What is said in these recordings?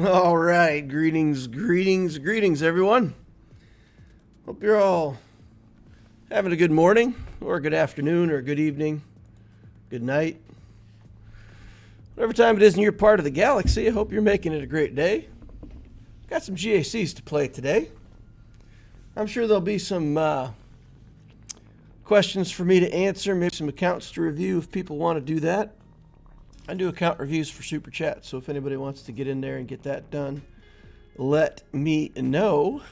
All right, greetings, everyone. Hope you're all having a good morning, or a good afternoon, or a good evening, good night. Whatever time it is in your part of the galaxy, I hope you're making it a great day. Got some GACs to play today. I'm sure there'll be some questions for me to answer, maybe some accounts to review if people want to do that. I do account reviews for Super Chat, so if anybody wants to get in there and get that done, let me know.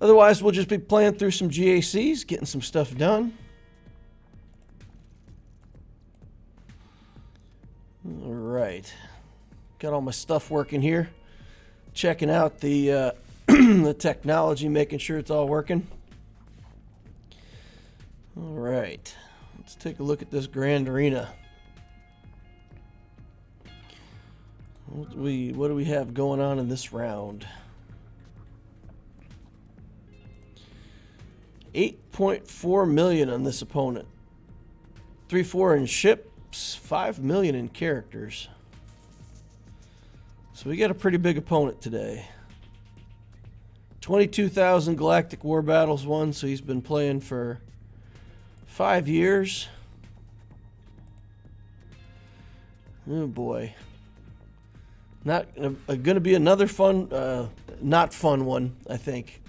Otherwise, we'll just be playing through some GACs, getting some stuff done. All right. Got all my stuff working here. Checking out the, the technology, making sure it's all working. All right. Let's take a look at this Grand Arena. What do we have going on in this round? 8.4 million on this opponent. 3-4 in ships, 5 million in characters. So we got a pretty big opponent today. 22,000 Galactic War Battles won, so he's been playing for 5 years. Oh boy. Not going to be another fun, not fun one, I think.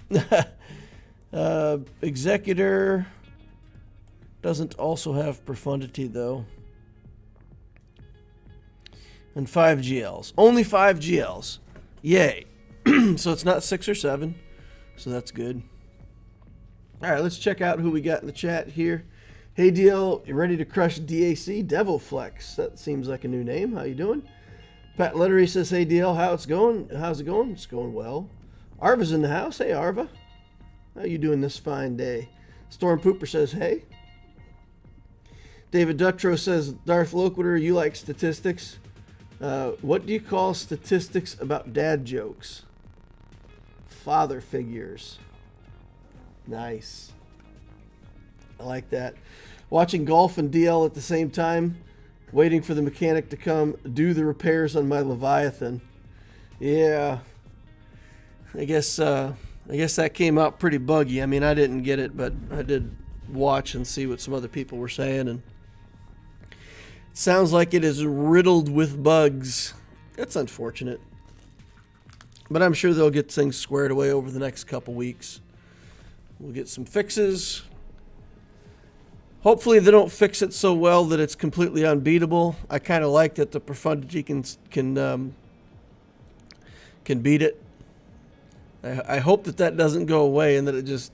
Executor doesn't also have profundity, though. And 5 GLs. Only 5 GLs. Yay. So it's not 6 or 7. So that's good. All right, let's check out who we got in the chat here. Hey, DL, you ready to crush DAC? Devil Flex. That seems like a new name. How you doing? Pat Lettery says, hey, DL, how's it going? It's going well. Arva's in the house. Hey, Arva. How you doing this fine day? Storm Pooper says, hey. David Dutrow says, Darth Loquitur, you like statistics. What do you call statistics about dad jokes? Father figures. Nice. I like that. Watching golf and DL at the same time. Waiting for the mechanic to come do the repairs on my Leviathan. Yeah. I guess that came out pretty buggy. I mean, I didn't get it, but I did watch and see what some other people were saying, and it sounds like it is riddled with bugs. That's unfortunate. But I'm sure they'll get things squared away over the next couple weeks. We'll get some fixes. Hopefully they don't fix it so well that it's completely unbeatable. I kind of like that the profundity can beat it. I hope that doesn't go away and that it just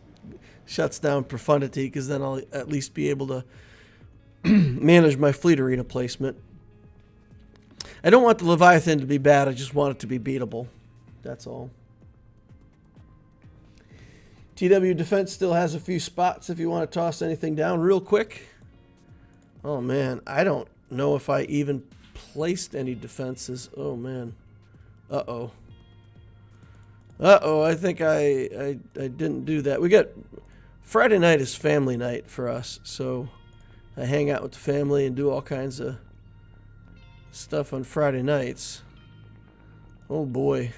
shuts down profundity, because then I'll at least be able to manage my fleet arena placement. I don't want the Leviathan to be bad. I just want it to be beatable. That's all. TW Defense still has a few spots if you want to toss anything down real quick. Oh, man. I don't know if I even placed any defenses. Oh, man. Uh-oh. Uh-oh. I think I didn't do that. We got... Friday night is family night for us, so I hang out with the family and do all kinds of stuff on Friday nights. Oh, boy.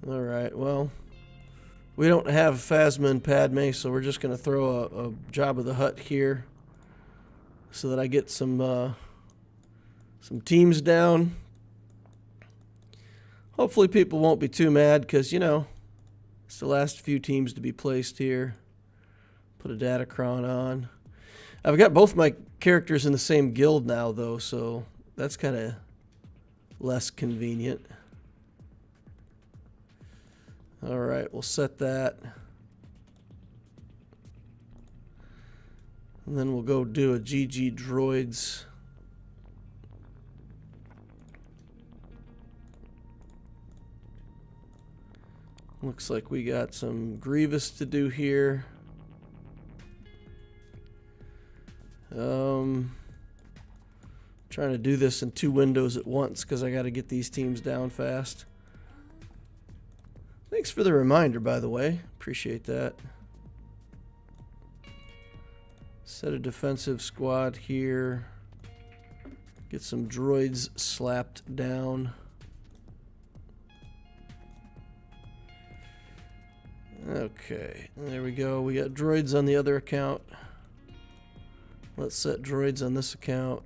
All right, well... We don't have Phasma and Padme, so we're just going to throw a Jabba the Hutt here so that I get some teams down. Hopefully people won't be too mad because, you know, it's the last few teams to be placed here. Put a Datacron on. I've got both my characters in the same guild now, though, so that's kind of less convenient. All right, we'll set that. And then we'll go do a GG Droids. Looks like we got some Grievous to do here. Trying to do this in 2 windows at once because I got to get these teams down fast. Thanks for the reminder, by the way. Appreciate that. Set a defensive squad here. Get some droids slapped down. Okay, there we go. We got droids on the other account. Let's set droids on this account.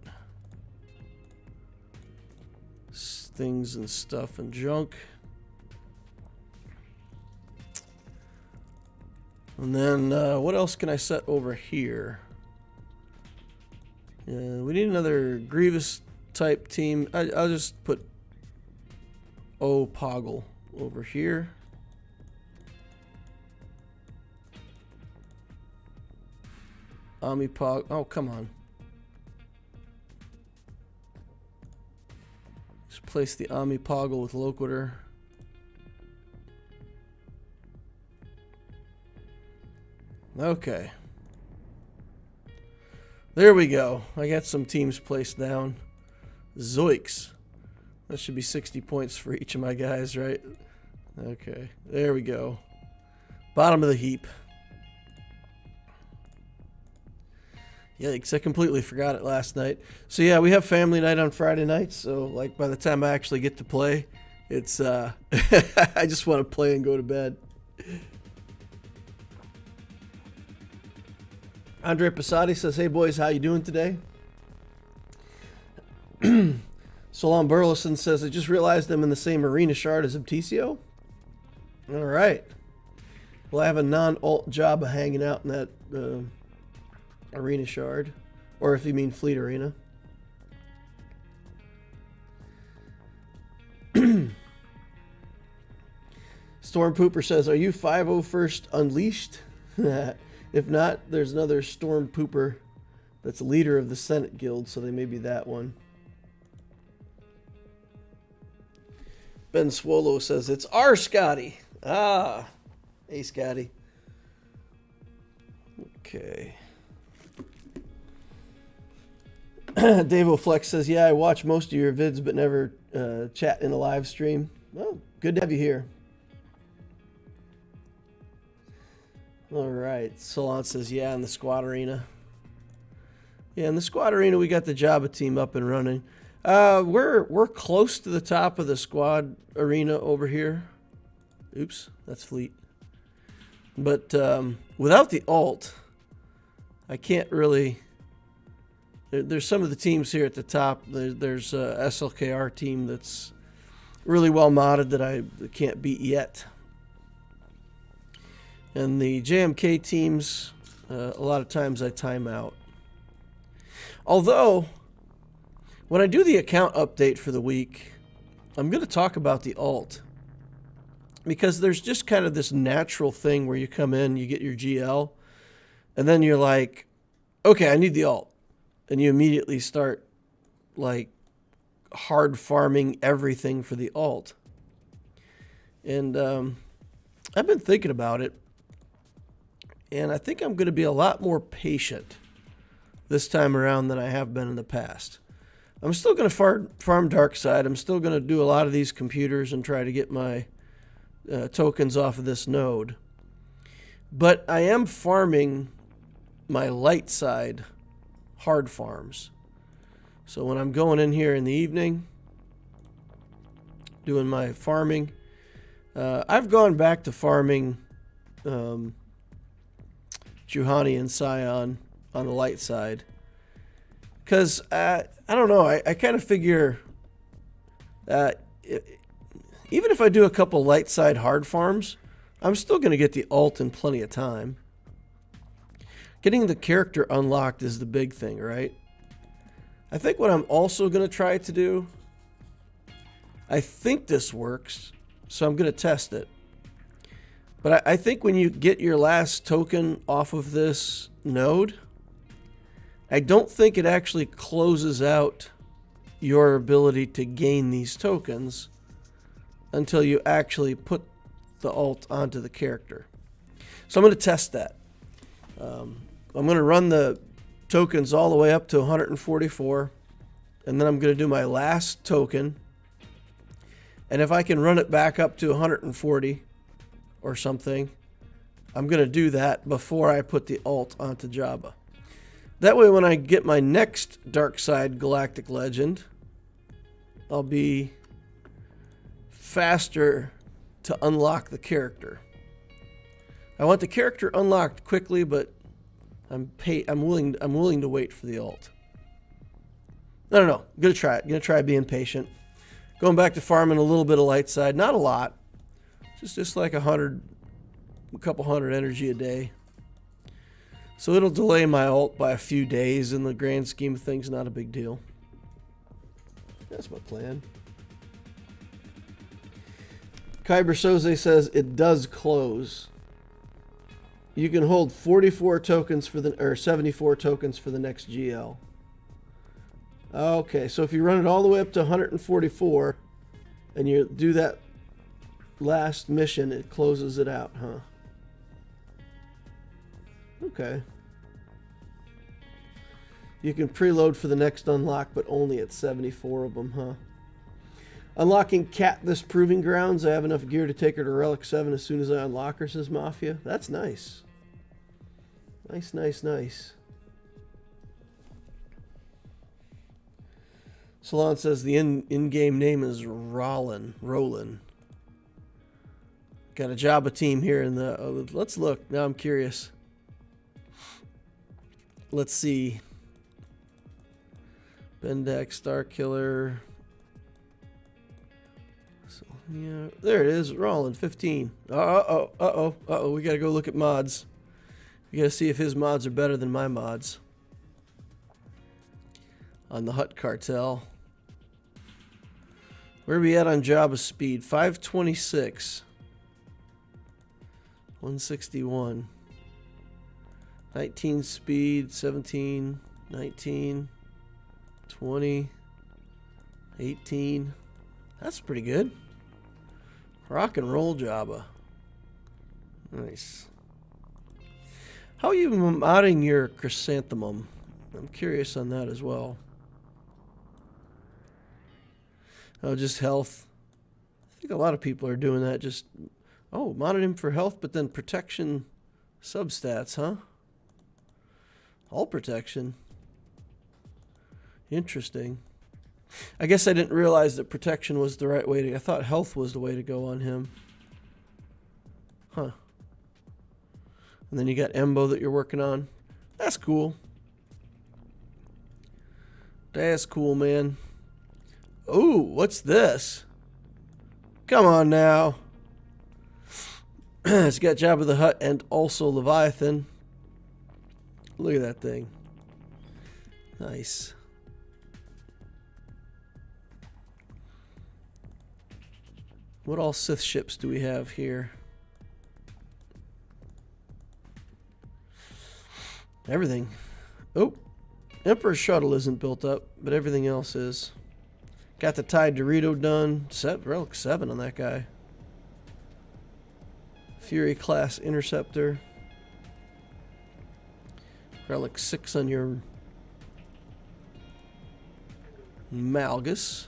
Things and stuff and junk. And then what else can I set over here? We need another Grievous type team. I'll just put Poggle over here. Omnipog. Oh, come on. Just place the Omnipoggle with Loquitur. Okay. There we go. I got some teams placed down. Zoiks. That should be 60 points for each of my guys, right? Okay. There we go. Bottom of the heap. Yikes, I completely forgot it last night. So yeah, we have family night on Friday nights, so like by the time I actually get to play, it's I just want to play and go to bed. Andre Passati says, "Hey boys, how you doing today?" Solon Burleson says, "I just realized I'm in the same arena shard as Obticeo." All right. Well, I have a non-alt Jabba hanging out in that arena shard, or if you mean fleet arena. Storm Pooper says, "Are you 501st Unleashed?" If not, there's another Storm Pooper that's leader of the Senate Guild, so they may be that one. Ben Swgoh says, "It's our Scotty." Ah, hey Scotty. Okay. Dave O'Flex says, "Yeah, I watch most of your vids, but never chat in a live stream." Well, good to have you here. All right. Solon says, "Yeah, in the squad arena." Yeah, in the squad arena, we got the Jabba team up and running. We're close to the top of the squad arena over here. Oops, that's fleet. But without the alt, I can't really. There's some of the teams here at the top. There's a SLKR team that's really well modded that I can't beat yet. And the JMK teams, a lot of times I time out. Although, when I do the account update for the week, I'm going to talk about the alt. Because there's just kind of this natural thing where you come in, you get your GL, and then you're like, okay, I need the alt. And you immediately start, like, hard farming everything for the alt. And I've been thinking about it. And I think I'm going to be a lot more patient this time around than I have been in the past. I'm still going to farm dark side. I'm still going to do a lot of these computers and try to get my tokens off of this node. But I am farming my light side hard farms. So when I'm going in here in the evening, doing my farming, I've gone back to farming Juhani and Scion on the light side. Because, I don't know, I kind of figure even if I do a couple light side hard farms, I'm still going to get the alt in plenty of time. Getting the character unlocked is the big thing, right? I think what I'm also going to try to do, I think this works, so I'm going to test it. But I think when you get your last token off of this node, I don't think it actually closes out your ability to gain these tokens until you actually put the alt onto the character. So I'm going to test that. I'm going to run the tokens all the way up to 144, and then I'm going to do my last token. And if I can run it back up to 140 or something, I'm going to do that before I put the alt onto Jabba. That way when I get my next Dark Side Galactic Legend, I'll be faster to unlock the character. I want the character unlocked quickly, but I'm willing to wait for the ult. I don't know. I'm gonna try it. I'm gonna try being patient. Going back to farming a little bit of light side, not a lot. Just like a couple hundred energy a day. So it'll delay my ult by a few days. In the grand scheme of things, not a big deal. That's my plan. Kyber Soze says it does close. You can hold 44 tokens for the, or 74 tokens for the next GL. Okay, so if you run it all the way up to 144 and you do that last mission, it closes it out, huh? Okay. You can preload for the next unlock, but only at 74 of them, huh? Unlocking Cat this Proving Grounds. I have enough gear to take her to Relic 7 as soon as I unlock her, says Mafia. That's nice. Nice, nice, nice. Salon says the in-game name is Rollin. Got a Jabba team here in the... let's look. Now I'm curious. Let's see. Bendak, Starkiller. So, yeah, there it is. Rollin, 15. Uh-oh. We got to go look at mods. We got to see if his mods are better than my mods. On the Hut Cartel. Where are we at on Jabba's speed? 526. 161. 19 speed, 17, 19, 20, 18. That's pretty good. Rock and roll Jabba. Nice. How are you modding your chrysanthemum? I'm curious on that as well. Oh, just health. I think a lot of people are doing that. Just, oh, modded him for health, but then protection substats, huh? All protection. Interesting. I guess I didn't realize that protection was the right way to... I thought health was the way to go on him. Huh. And then you got Embo that you're working on. That's cool. That's cool, man. Ooh, what's this? Come on now. It's got Jabba the Hutt and also Leviathan. Look at that thing. Nice. What all Sith ships do we have here? Everything. Oh, Emperor's Shuttle isn't built up, but everything else is. Got the Tide Dorito done. Relic 7 on that guy. Fury class Interceptor. Relic 6 on your Malgus.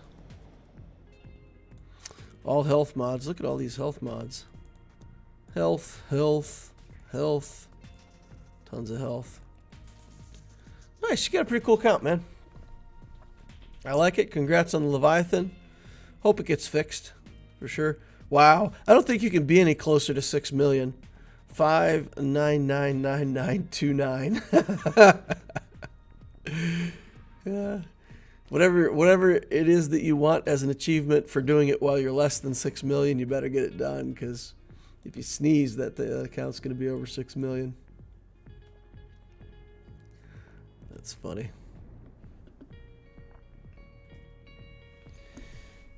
All health mods. Look at all these health mods. Health. Tons of health. Nice. You got a pretty cool count, man. I like it. Congrats on the Leviathan. Hope it gets fixed. For sure. Wow. I don't think you can be any closer to 6 million. 5999929. Yeah. Whatever it is that you want as an achievement for doing it while you're less than 6 million, you better get it done, because if you sneeze, that the account's going to be over 6 million. That's funny.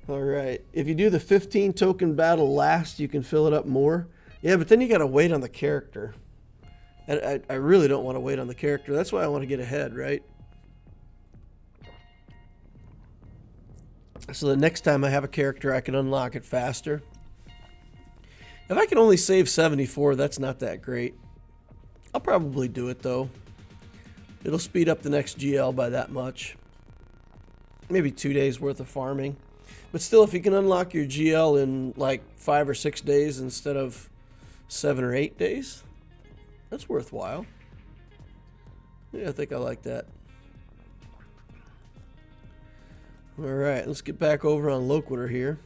All right. If you do the 15 token battle last, you can fill it up more. Yeah, but then you got to wait on the character. And I really don't want to wait on the character. That's why I want to get ahead, right? So the next time I have a character, I can unlock it faster. If I can only save 74, that's not that great. I'll probably do it, though. It'll speed up the next GL by that much. Maybe 2 days worth of farming. But still, if you can unlock your GL in like 5 or 6 days instead of 7 or 8 days, that's worthwhile. Yeah, I think I like that. Alright, let's get back over on Loquitur here.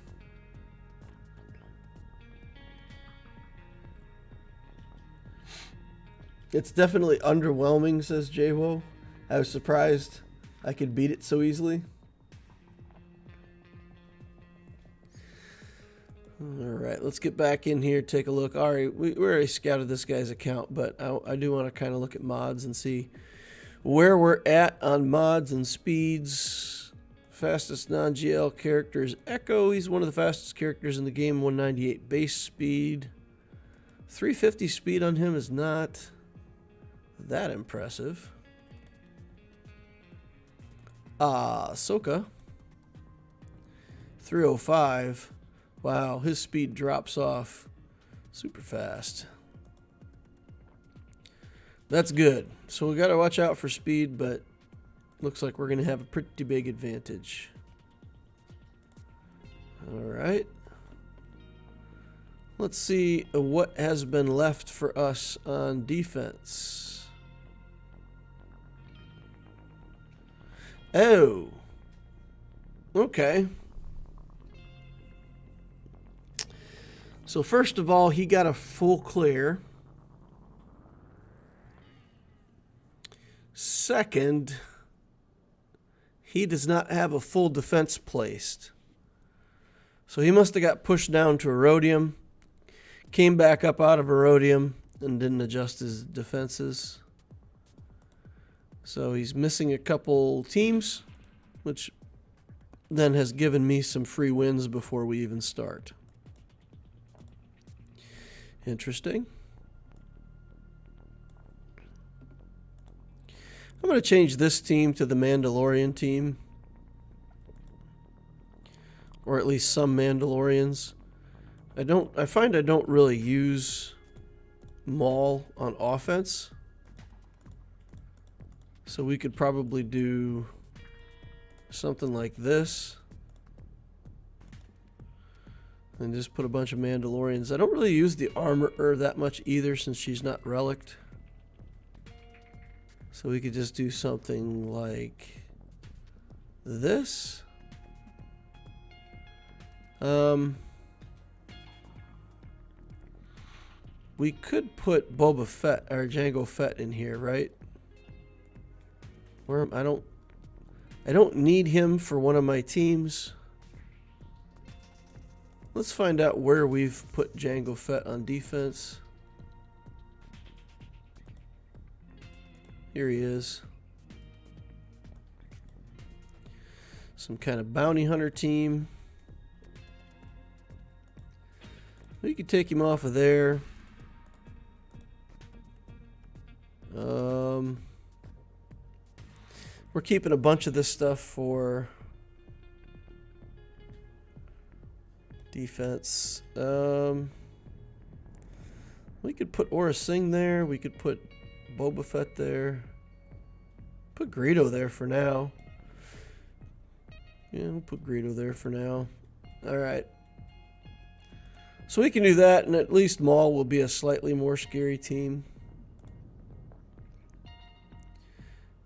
It's definitely underwhelming, says Jwo. I was surprised I could beat it so easily. Alright, let's get back in here, take a look. Alright, we already scouted this guy's account, but I do want to kind of look at mods and see where we're at on mods and speeds. Fastest non-GL character is Echo. He's one of the fastest characters in the game, 198 base speed. 350 speed on him is not that impressive. Ahsoka. 305. Wow, his speed drops off super fast. That's good. So we got to watch out for speed, but looks like we're going to have a pretty big advantage. All right. Let's see what has been left for us on defense. Oh. Okay. So first of all, he got a full clear. Second, he does not have a full defense placed. So he must have got pushed down to Erodium, came back up out of Erodium, and didn't adjust his defenses. So he's missing a couple teams, which then has given me some free wins before we even start. Interesting. I'm going to change this team to the Mandalorian team. Or at least some Mandalorians. I find I don't really use Maul on offense. So we could probably do something like this. And just put a bunch of Mandalorians. I don't really use the Armorer that much either since she's not relicked. So we could just do something like this. We could put Boba Fett or Jango Fett in here, right? Where I don't need him for one of my teams. Let's find out where we've put Jango Fett on defense. Here he is. Some kind of bounty hunter team. We could take him off of there. We're keeping a bunch of this stuff for defense. We could put Aura Singh there. We could put Boba Fett there. Put Greedo there for now. Yeah, we'll put Greedo there for now. Alright. So we can do that, and at least Maul will be a slightly more scary team.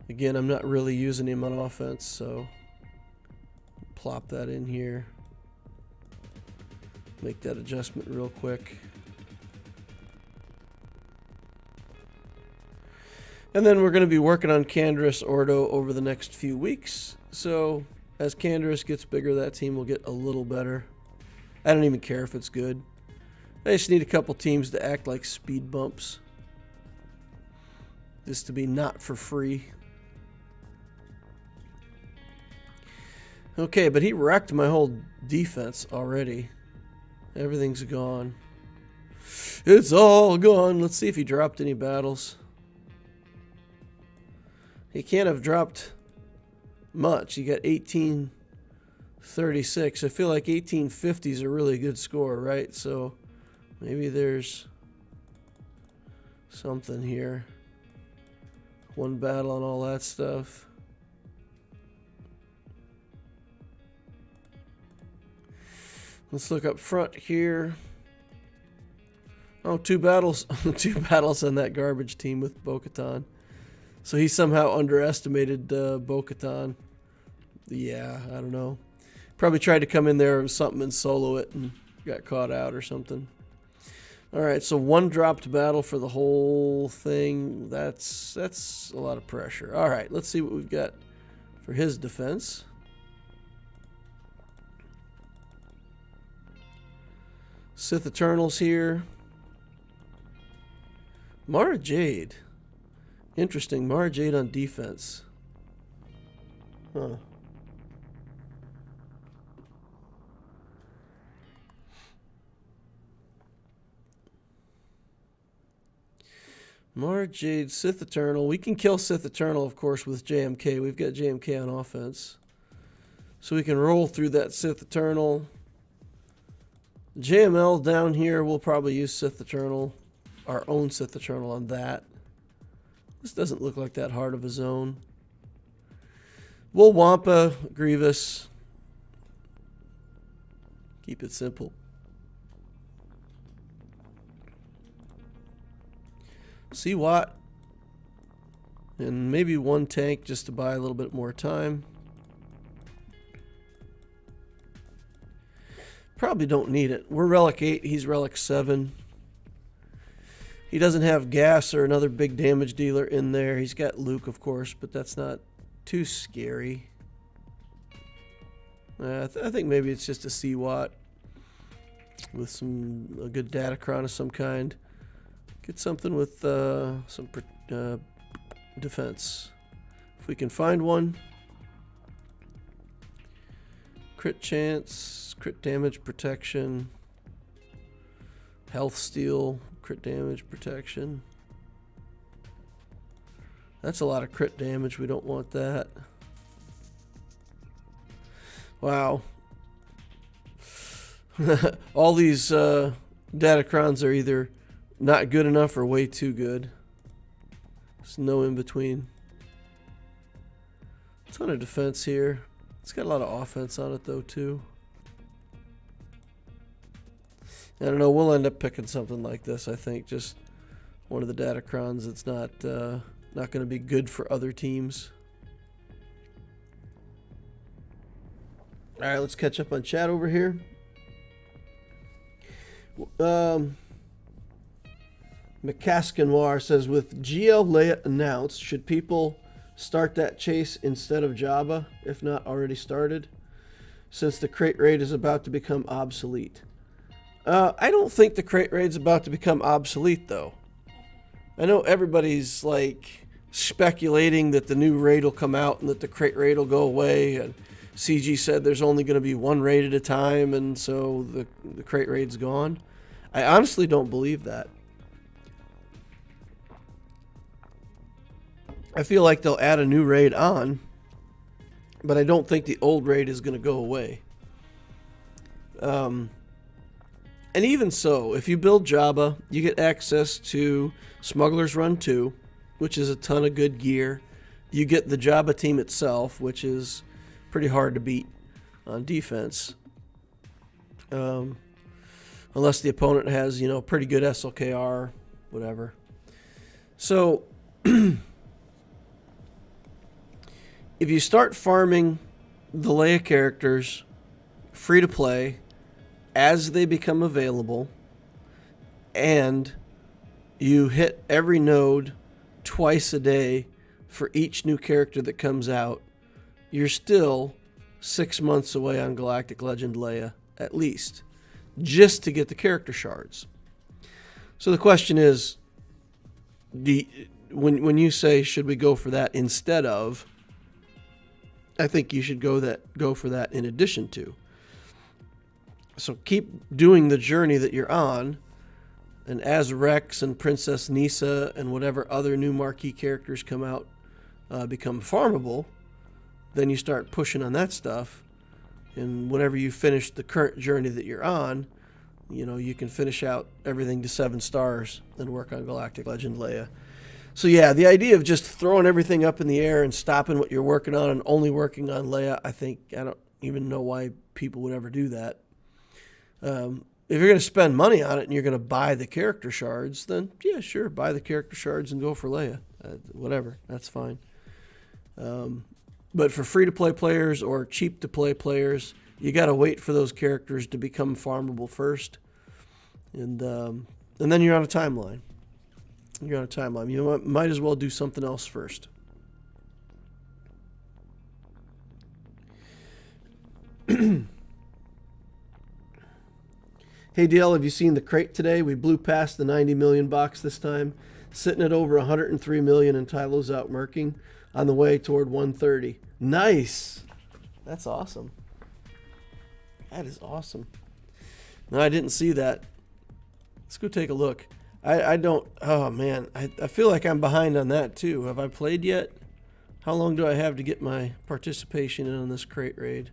Again, I'm not really using him on offense, so plop that in here. Make that adjustment real quick. And then we're going to be working on Canderous Ordo over the next few weeks. So as Canderous gets bigger, that team will get a little better. I don't even care if it's good. I just need a couple teams to act like speed bumps. Just to be not for free. Okay, but he wrecked my whole defense already. Everything's gone. It's all gone. Let's see if he dropped any battles. He can't have dropped much. He got 1836. I feel like 1850 is a really good score, right? So maybe there's something here. One battle and all that stuff. Let's look up front here. Oh, 2 battles. 2 battles on that garbage team with Bo-Katan. So he somehow underestimated Bo-Katan. Yeah, I don't know. Probably tried to come in there with something and solo it and got caught out or something. All right, so 1 dropped battle for the whole thing. That's a lot of pressure. All right, let's see what we've got for his defense. Sith Eternals here. Mara Jade. Interesting. Mara Jade on defense. Huh. Mara Jade, Sith Eternal. We can kill Sith Eternal, of course, with JMK. We've got JMK on offense. So we can roll through that Sith Eternal. JML down here, we'll probably use Sith Eternal. Our own Sith Eternal on that. This doesn't look like that hard of a zone. We'll Wampa Grievous. Keep it simple. See what? And maybe 1 tank just to buy a little bit more time. Probably don't need it. We're Relic 8, he's Relic 7. He doesn't have gas or another big damage dealer in there. He's got Luke, of course, but that's not too scary. I think maybe it's just a C-Watt with a good Datacron of some kind. Get something with some defense. If we can find one. Crit chance, crit damage protection, health steal, crit damage protection. That's a lot of crit damage. We don't want that. Wow. All these Datacrons are either not good enough or way too good. There's no in between. Ton of defense here. It's got a lot of offense on it though too. I don't know. We'll end up picking something like this. I think just one of the Datacrons that's not going to be good for other teams. All right, let's catch up on chat over here. McCaskinoir says, with GL Leia announced, should people start that chase instead of Jabba, if not already started, since the crate raid is about to become obsolete? I don't think the crate raid's about to become obsolete, though. I know everybody's like speculating that the new raid will come out and that the crate raid will go away, and CG said there's only going to be 1 raid at a time, and so the crate raid's gone. I honestly don't believe that. I feel like they'll add a new raid on, but I don't think the old raid is going to go away. And even so, if you build Jabba, you get access to Smuggler's Run 2, which is a ton of good gear. You get the Jabba team itself, which is pretty hard to beat on defense. Unless the opponent has, pretty good SLKR, whatever. So, if you start farming the Leia characters free to play as they become available, and you hit every node twice a day for each new character that comes out, you're still 6 months away on Galactic Legend Leia, at least, just to get the character shards. So the question is, when you say, should we go for that instead of, I think you should go for that in addition to. So keep doing the journey that you're on, and as Rex and Princess Nisa and whatever other new marquee characters come out become farmable, then you start pushing on that stuff. And whenever you finish the current journey that you're on, you can finish out everything to 7 stars and work on Galactic Legend Leia. So yeah, the idea of just throwing everything up in the air and stopping what you're working on and only working on Leia, I don't even know why people would ever do that. If you're going to spend money on it and you're going to buy the character shards, then yeah, sure, buy the character shards and go for Leia. Whatever, that's fine. But for free-to-play players or cheap-to-play players, you got to wait for those characters to become farmable first, and then you're on a timeline. You're on a timeline. You might as well do something else first. Hey DL, have you seen the crate today? We blew past the 90 million box this time, sitting at over 103 million, and Tylo's out murking on the way toward 130. Nice. That's awesome. That is awesome. No, I didn't see that. Let's go take a look. I don't, oh man, I feel like I'm behind on that too. Have I played yet? How long do I have to get my participation in on this crate raid?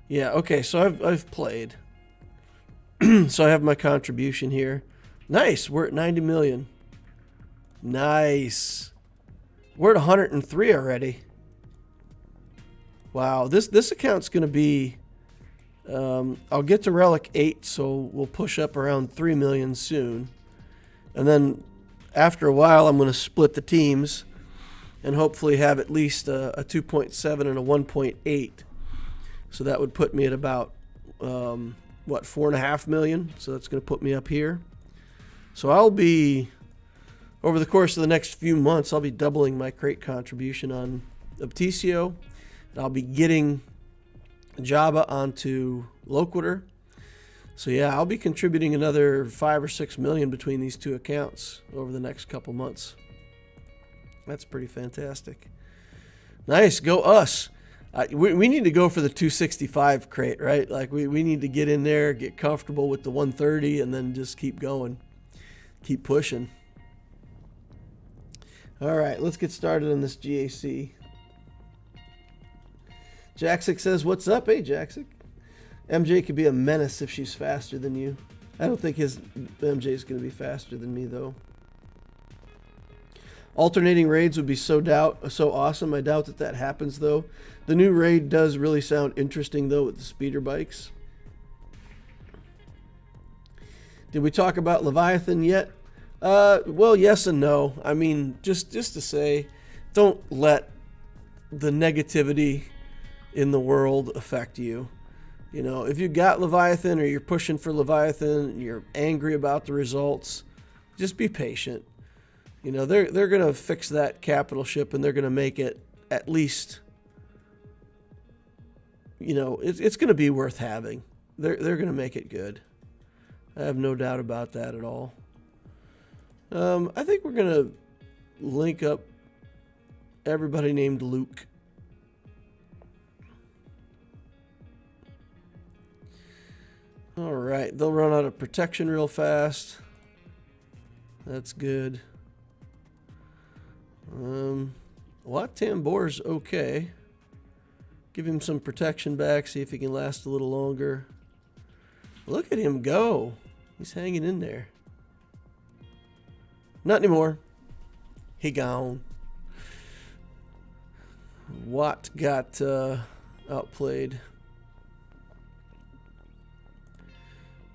Yeah, okay, so I've played. So I have my contribution here. Nice, we're at 90 million. Nice. We're at 103 already. Wow, this account's going to be... I'll get to Relic 8, so we'll push up around 3 million soon. And then after a while, I'm going to split the teams and hopefully have at least a 2.7 and a 1.8. So that would put me at about, what, 4.5 million? So that's going to put me up here. So I'll be, over the course of the next few months, I'll be doubling my crate contribution on Obticeo. And I'll be getting Jabba onto Loquitur. So yeah, I'll be contributing another 5 or 6 million between these two accounts over the next couple months. That's pretty fantastic. Nice, go us. We need to go for the 265 crate, right? Like we need to get in there, get comfortable with the 130, and then just keep going. Keep pushing. All right, let's get started on this GAC. Jaxic says, what's up? Hey, Jaxic. MJ could be a menace if she's faster than you. I don't think his MJ is going to be faster than me, though. Alternating raids would be so awesome. I doubt that happens, though. The new raid does really sound interesting, though, with the speeder bikes. Did we talk about Leviathan yet? Well, yes and no. I mean, just to say, don't let the negativity in the world affect you. You know, if you got Leviathan or you're pushing for Leviathan and you're angry about the results, just be patient. You know, they're going to fix that capital ship, and they're going to make it at least, you know, it's going to be worth having. They're going to make it good. I have no doubt about that at all. I think we're going to link up everybody named Luke. All right, they'll run out of protection real fast. That's good. Wat Tambor's okay. Give him some protection back, see if he can last a little longer. Look at him go. He's hanging in there. Not anymore. He gone. Wat got outplayed.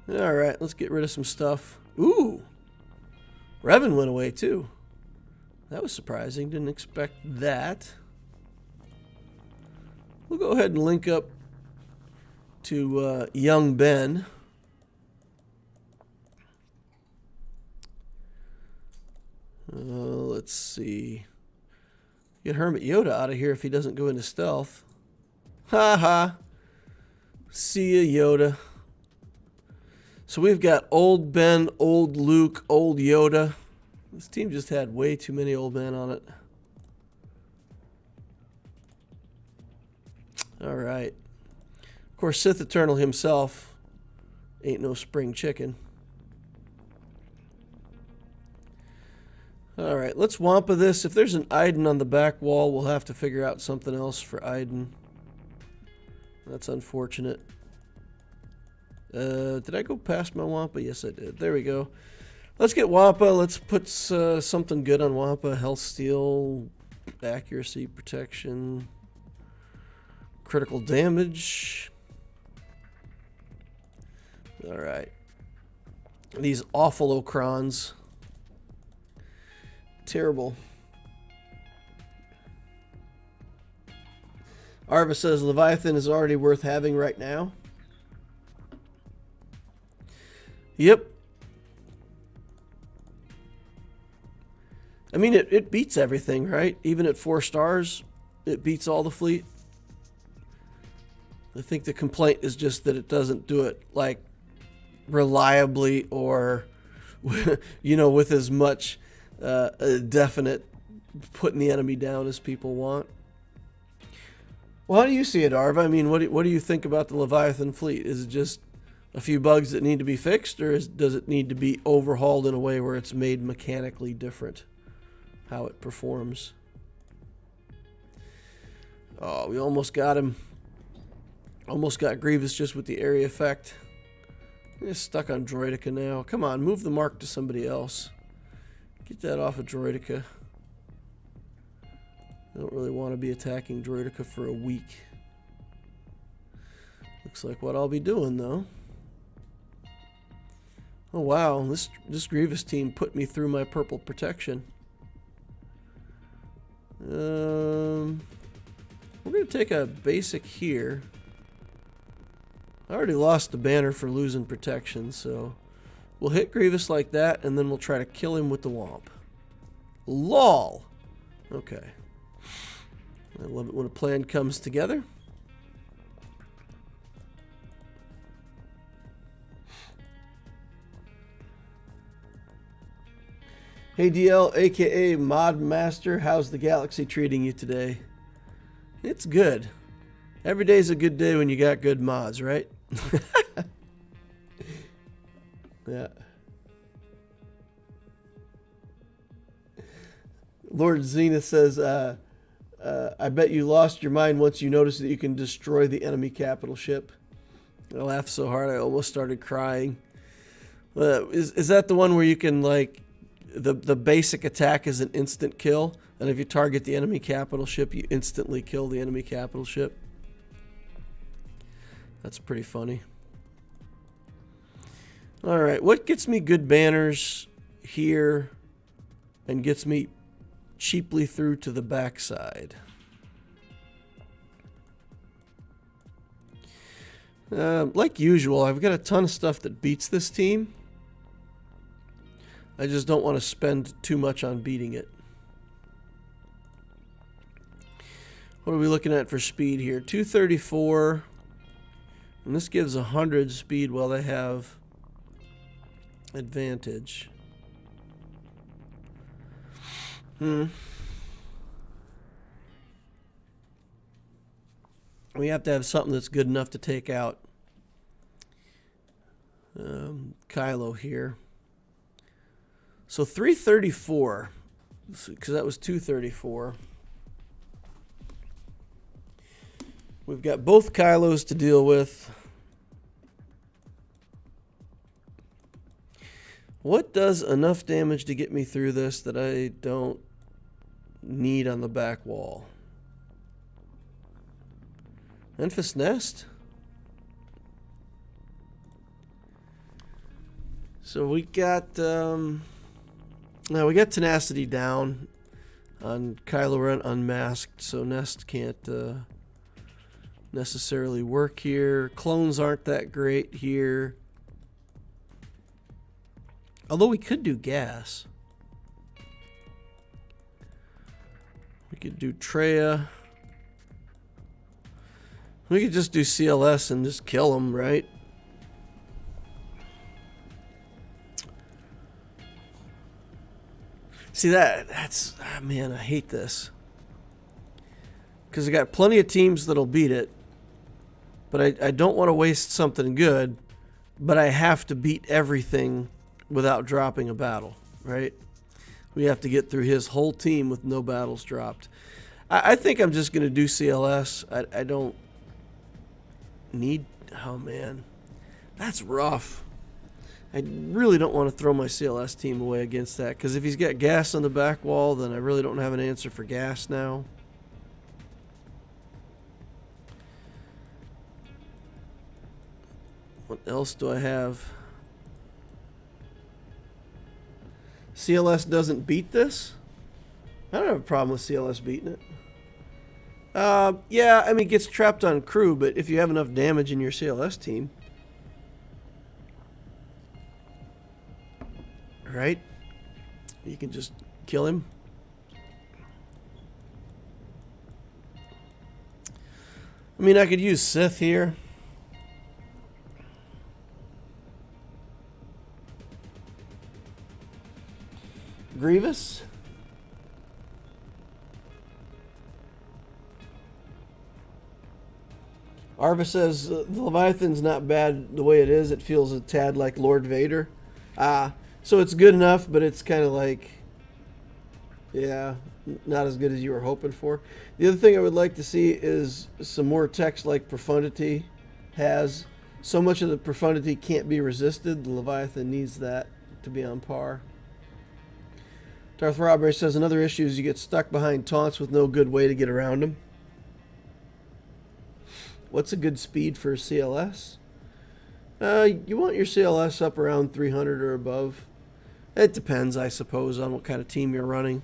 All right, let's get rid of some stuff. Ooh, Revan went away too. That was surprising. Didn't expect that. We'll go ahead and link up to young Ben. Let's see. Get Hermit Yoda out of here if he doesn't go into stealth. Ha ha. See ya, Yoda. So we've got old Ben, old Luke, old Yoda. This team just had way too many old men on it. All right. Of course, Sith Eternal himself ain't no spring chicken. All right, let's Wampa this. If there's an Iden on the back wall, we'll have to figure out something else for Iden. That's unfortunate. Did I go past my Wampa? Yes, I did. There we go. Let's get Wampa. Let's put something good on Wampa. Health steal, accuracy, protection, critical damage. All right. These awful Ocrons. terrible. Arva says Leviathan is already worth having right now. Yep. I mean, it beats everything, right? Even at 4 stars, it beats all the fleet. I think the complaint is just that it doesn't do it, like, reliably or, you know, with as much definite putting the enemy down as people want. Well, how do you see it, Arva? I mean, what do you think about the Leviathan fleet? Is it just a few bugs that need to be fixed, or does it need to be overhauled in a way where it's made mechanically different, how it performs? Oh, we almost got him. Almost got Grievous just with the area effect. He's stuck on Droideka now. Come on, move the mark to somebody else. Get that off of Droideka. I don't really want to be attacking Droideka for a week. Looks like what I'll be doing, though. Oh, wow. This Grievous team put me through my purple protection. We're going to take a basic here. I already lost the banner for losing protection, so we'll hit Grievous like that, and then we'll try to kill him with the Womp. LOL! Okay. I love it when a plan comes together. Hey DL, aka Mod Master, how's the galaxy treating you today? It's good. Every day's a good day when you got good mods, right? Yeah. Lord Zenith says, I bet you lost your mind once you noticed that you can destroy the enemy capital ship. I laughed so hard I almost started crying. Is that the one where you can, like, the basic attack is an instant kill, and if you target the enemy capital ship, you instantly kill the enemy capital ship? That's pretty funny. Alright, what gets me good banners here and gets me cheaply through to the backside? Like usual, I've got a ton of stuff that beats this team. I just don't want to spend too much on beating it. What are we looking at for speed here? 234. And this gives 100 speed while they have advantage. We have to have something that's good enough to take out Kylo here. So 334, because that was 234. We've got both Kylos to deal with. What does enough damage to get me through this that I don't need on the back wall? Enfys Nest? So we got we got tenacity down on Kylo Ren unmasked, so Nest can't necessarily work here. Clones aren't that great here. Although we could do gas. We could do Treya. We could just do CLS and just kill them, right? See that's man, I hate this. Because I got plenty of teams that'll beat it. But I don't want to waste something good. But I have to beat everything without dropping a battle, right? We have to get through his whole team with no battles dropped. I think I'm just going to do CLS. I don't need... Oh, man. That's rough. I really don't want to throw my CLS team away against that, because if he's got gas on the back wall, then I really don't have an answer for gas now. What else do I have? CLS doesn't beat this? I don't have a problem with CLS beating it. Yeah, I mean, it gets trapped on crew, but if you have enough damage in your CLS team, right, you can just kill him. I mean, I could use Sith here. Grievous. Arva says the Leviathan's not bad the way it is. It feels a tad like Lord Vader. So it's good enough, but it's kind of like, yeah, not as good as you were hoping for. The other thing I would like to see is some more text like Profundity has. So much of the Profundity can't be resisted. The Leviathan needs that to be on par. Darth Robbery says another issue is you get stuck behind taunts with no good way to get around them. What's a good speed for CLS? You want your CLS up around 300 or above. It depends, I suppose, on what kind of team you're running.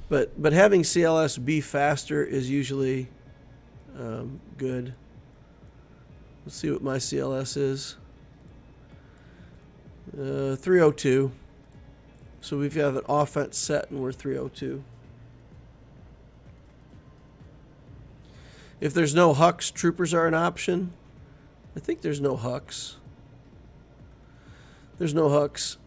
But having CLS be faster is usually good. Let's see what my CLS is. 302. So we have an offense set and we're 302. If there's no Hux, troopers are an option. I think there's no Hux. There's no Hux.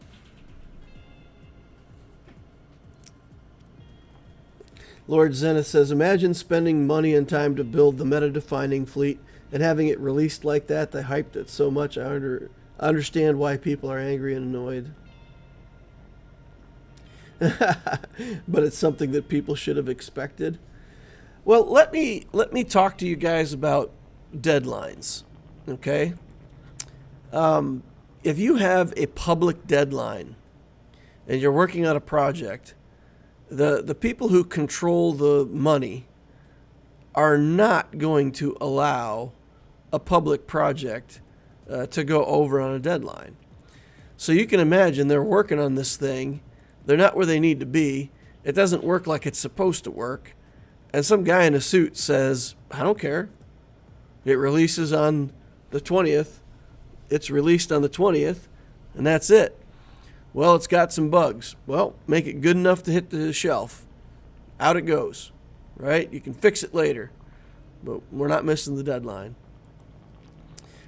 Lord Zenith says, imagine spending money and time to build the meta-defining fleet and having it released like that. They hyped it so much. I understand why people are angry and annoyed. But it's something that people should have expected. Well, let me talk to you guys about deadlines, okay? If you have a public deadline and you're working on a project, the people who control the money are not going to allow a public project to go over on a deadline. So you can imagine they're working on this thing. They're not where they need to be. It doesn't work like it's supposed to work. And some guy in a suit says, I don't care. It releases on the 20th. It's released on the 20th, and that's it. Well, it's got some bugs. Well, make it good enough to hit the shelf. Out it goes, right? You can fix it later, but we're not missing the deadline.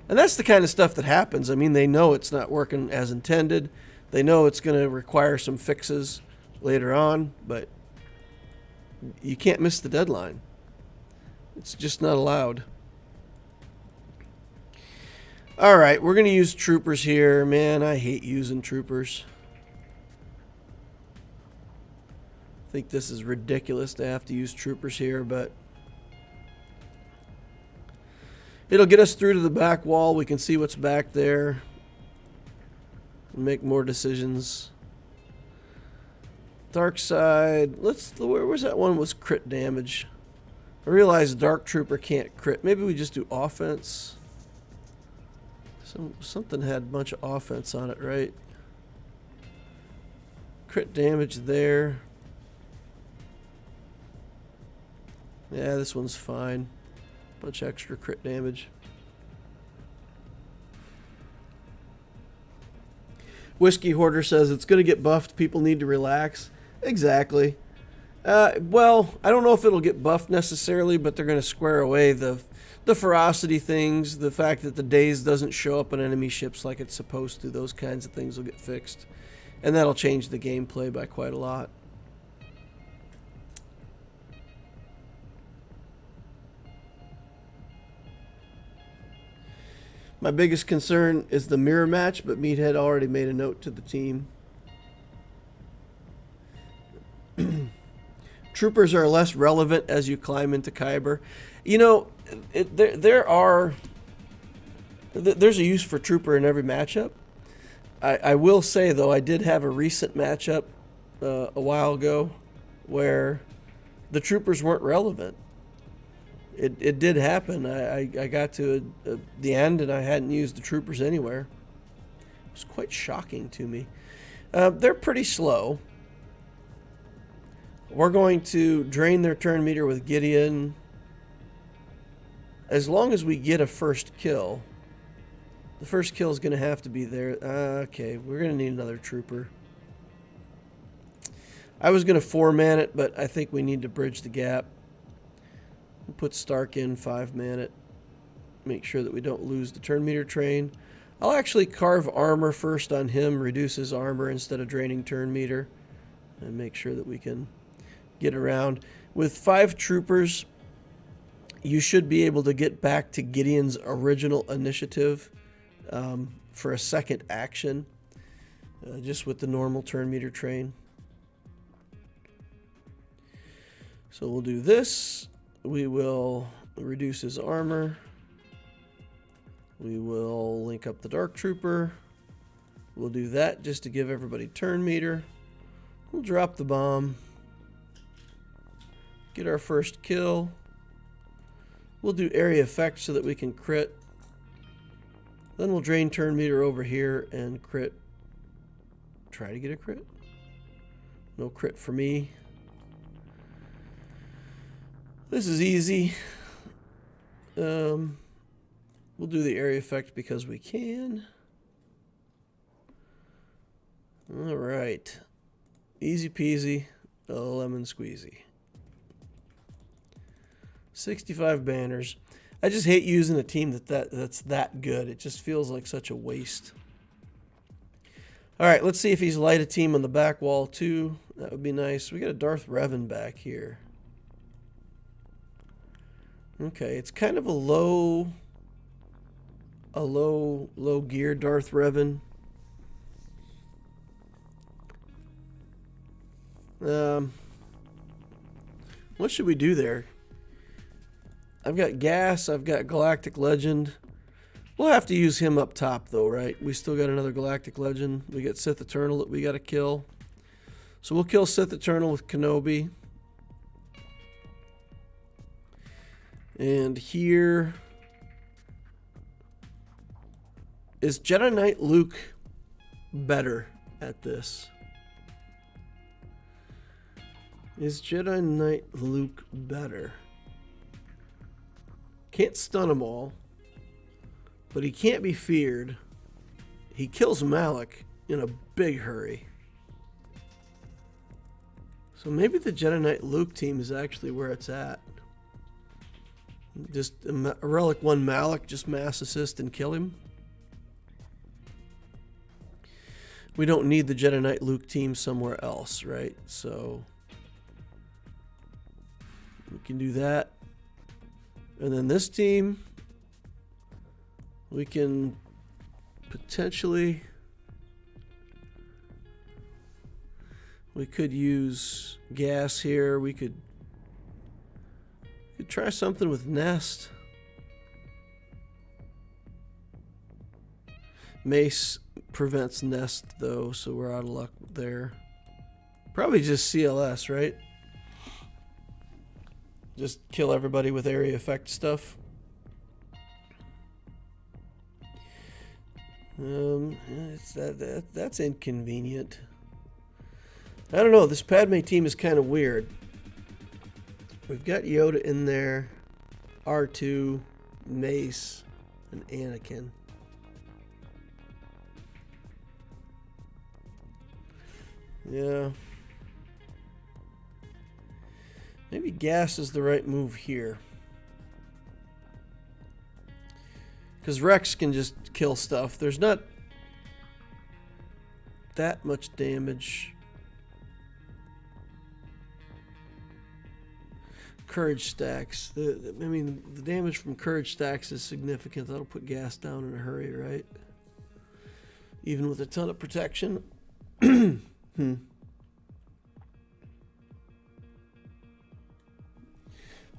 And that's the kind of stuff that happens. I mean, they know it's not working as intended. They know it's going to require some fixes later on, but you can't miss the deadline. It's just not allowed. All right, we're going to use troopers here. Man, I hate using troopers. I think this is ridiculous to have to use troopers here, but it'll get us through to the back wall. We can see what's back there and make more decisions. Dark side. Where's that one was crit damage? I realize Dark Trooper can't crit. Maybe we just do offense. Something had a bunch of offense on it, right? Crit damage there. Yeah, this one's fine. Bunch of extra crit damage. Whiskey Hoarder says it's going to get buffed. People need to relax. Exactly. Well, I don't know if it'll get buffed necessarily, but they're going to square away the ferocity things, the fact that the daze doesn't show up on enemy ships like it's supposed to. Those kinds of things will get fixed. And that'll change the gameplay by quite a lot. My biggest concern is the mirror match, but Meathead already made a note to the team. Troopers are less relevant as you climb into Kyber. You know, there's a use for Trooper in every matchup. I will say, though, I did have a recent matchup a while ago where the Troopers weren't relevant. It did happen. I got to the end and I hadn't used the Troopers anywhere. It was quite shocking to me. They're pretty slow. We're going to drain their turn meter with Gideon. As long as we get a first kill. The first kill is going to have to be there. Okay, we're going to need another trooper. I was going to 4-man it, but I think we need to bridge the gap. We'll put Stark in, 5-man it. Make sure that we don't lose the turn meter train. I'll actually carve armor first on him, reduce his armor instead of draining turn meter, and make sure that we can get around. With 5 troopers, you should be able to get back to Gideon's original initiative for a second action, just with the normal turn meter train. So we'll do this. We will reduce his armor. We will link up the Dark Trooper. We'll do that just to give everybody turn meter. We'll drop the bomb. Get our first kill. We'll do area effect so that we can crit. Then we'll drain turn meter over here and crit. Try to get a crit. No crit for me. This is easy. We'll do the area effect because we can. All right. Easy peasy, lemon squeezy. 65 banners. I just hate using a team that's that good. It just feels like such a waste. All right, let's see if he's light a team on the back wall too. That would be nice. We got a Darth Revan back here. Okay, it's kind of a low gear Darth Revan. What should we do there? I've got Gas, I've got Galactic Legend. We'll have to use him up top though, right? We still got another Galactic Legend. We got Sith Eternal that we got to kill. So we'll kill Sith Eternal with Kenobi. And here is Jedi Knight Luke better at this? Is Jedi Knight Luke better? Can't stun them all, but he can't be feared. He kills Malak in a big hurry. So maybe the Jedi Knight Luke team is actually where it's at. Just a Relic 1 Malak, just mass assist and kill him. We don't need the Jedi Knight Luke team somewhere else, right? So we can do that. And then this team, we can potentially, we could use Gas here. We could try something with Nest. Mace prevents Nest though, so we're out of luck there. Probably just CLS, right? Just kill everybody with area effect stuff. That's inconvenient. I don't know. This Padme team is kind of weird. We've got Yoda in there, R2, Mace, and Anakin. Yeah. Maybe Gas is the right move here. Because Rex can just kill stuff. There's not that much damage. Courage stacks. I mean, the damage from courage stacks is significant. That'll put Gas down in a hurry, right? Even with a ton of protection.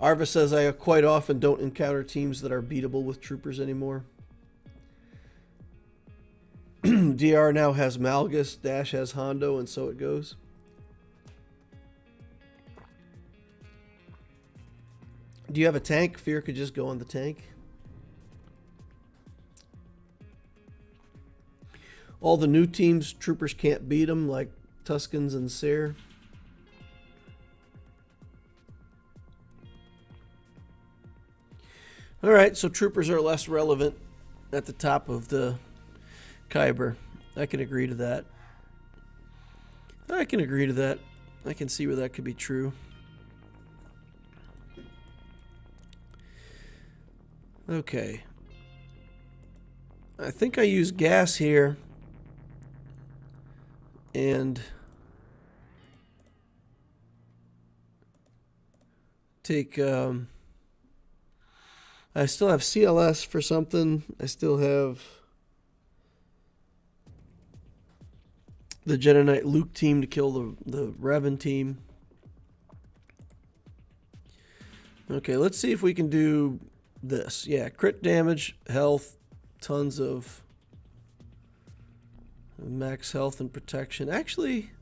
Arva says, I quite often don't encounter teams that are beatable with troopers anymore. DR now has Malgus, Dash has Hondo, and so it goes. Do you have a tank? Fear could just go on the tank. All the new teams, troopers can't beat them, like Tuskens and Seer. All right, so troopers are less relevant at the top of the Kyber. I can agree to that. I can agree to that. I can see where that could be true. Okay. I think I use gas here. And take... I still have CLS for something. I still have the Jedi Knight Luke team to kill the Revan team. Okay, let's see if we can do this. Yeah, crit damage, health, tons of max health and protection. Actually,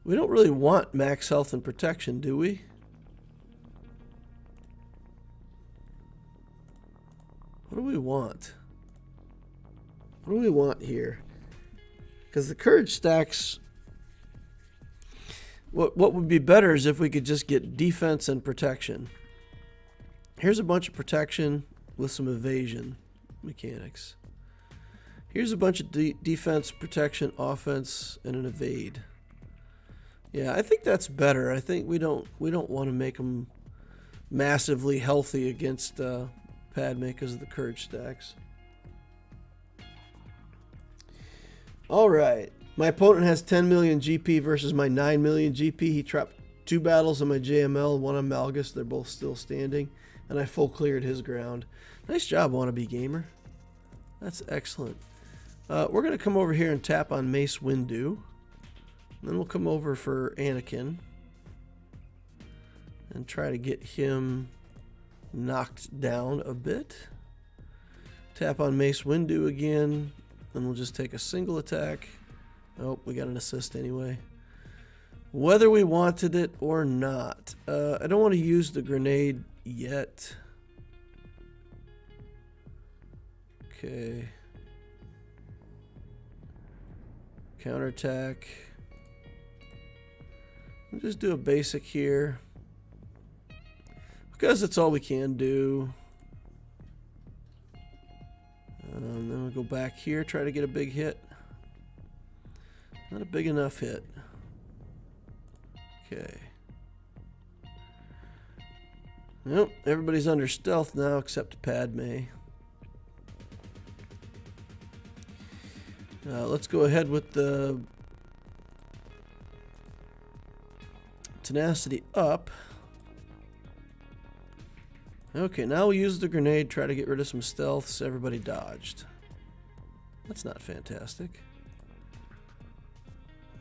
we don't really want max health and protection, do we? What do we want? What do we want here? Because the courage stacks... What would be better is if we could just get defense and protection. Here's a bunch of protection with some evasion mechanics. Here's a bunch of defense, protection, offense, and an evade. Yeah, I think that's better. I think we don't want to make them massively healthy against Padme because of the courage stacks. All right. My opponent has 10 million GP versus my 9 million GP. He trapped 2 battles on my JML, 1 on Malgus. They're both still standing. And I full cleared his ground. Nice job, wannabe gamer. That's excellent. We're going to come over here and tap on Mace Windu. Then we'll come over for Anakin. And try to get him knocked down a bit. Tap on Mace Windu again. Then we'll just take a single attack. Oh, we got an assist anyway. Whether we wanted it or not. I don't want to use the grenade yet. Okay. Counterattack. We'll just do a basic here. Because it's all we can do. Then we'll go back here, try to get a big hit. Not a big enough hit. Okay. Nope, everybody's under stealth now except Padme. Let's go ahead with the tenacity up. Okay, now we'll use the grenade, try to get rid of some stealths. Everybody dodged. That's not fantastic.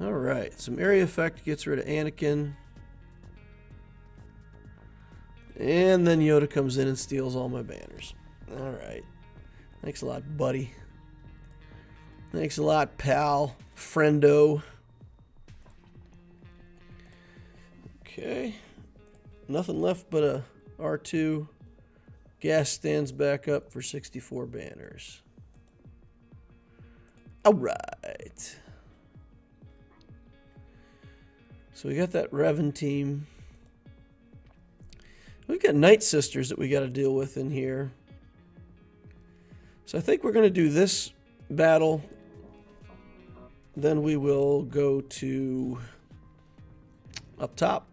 Alright, some area effect gets rid of Anakin. And then Yoda comes in and steals all my banners. Alright. Thanks a lot, buddy. Thanks a lot, pal. Friendo. Okay. Nothing left but a R2. Gas stands back up for 64 banners. Alright. So we got that Revan team. We've got Night Sisters that we got to deal with in here. So I think we're going to do this battle. Then we will go to up top.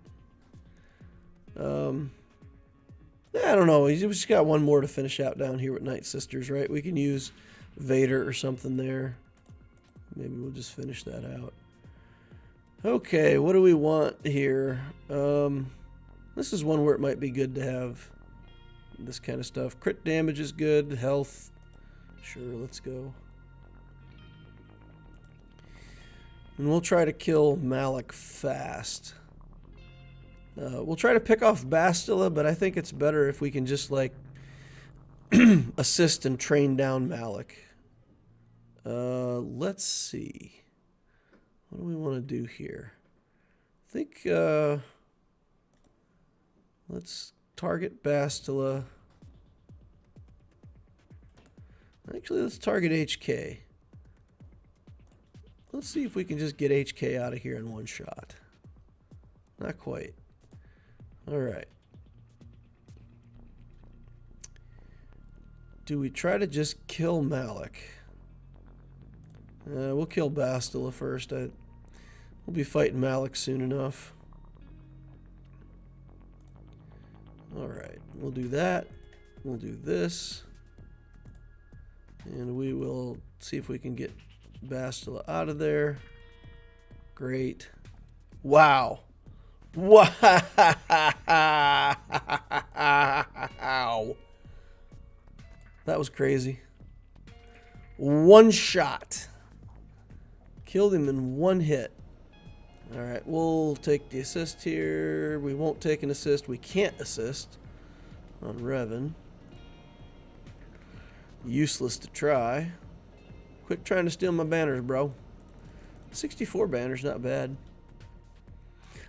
I don't know. We just got one more to finish out down here with Night Sisters, right? We can use Vader or something there. Maybe we'll just finish that out. Okay, what do we want here? This is one where it might be good to have this kind of stuff. Crit damage is good. Health. Sure, let's go. And we'll try to kill Malak fast. We'll try to pick off Bastila, but I think it's better if we can just, like, assist and train down Malak. Let's see. What do we want to do here? I think, let's target Bastila. Actually, let's target HK. Let's see if we can just get HK out of here in one shot. Not quite. All right. Do we try to just kill Malik? We'll kill Bastila first. We'll be fighting Malik soon enough. Alright, we'll do that. We'll do this. And we will see if we can get Bastila out of there. Great. Wow. Wow. That was crazy. One shot. Killed him in one hit. Alright, we'll take the assist here. We won't take an assist. We can't assist on Revan. Useless to try. Quit trying to steal my banners, bro. 64 banners, not bad.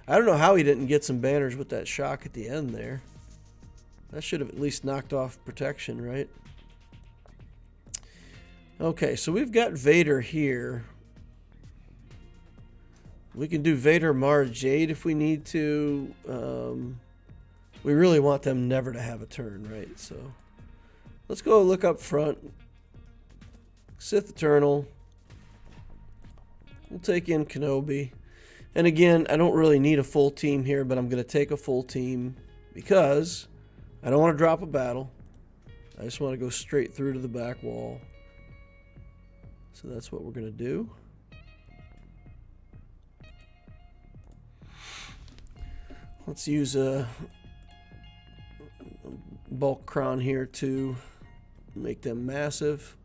I don't know how he didn't get some banners with that shock at the end there. That should have at least knocked off protection, right? Okay, so we've got Vader here. We can do Vader, Mara, Jade if we need to. We really want them never to have a turn, right? So let's go look up front. Sith Eternal. We'll take in Kenobi. And again, I don't really need a full team here, but I'm going to take a full team because I don't want to drop a battle. I just want to go straight through to the back wall. So that's what we're going to do. Let's use a bulk crown here to make them massive.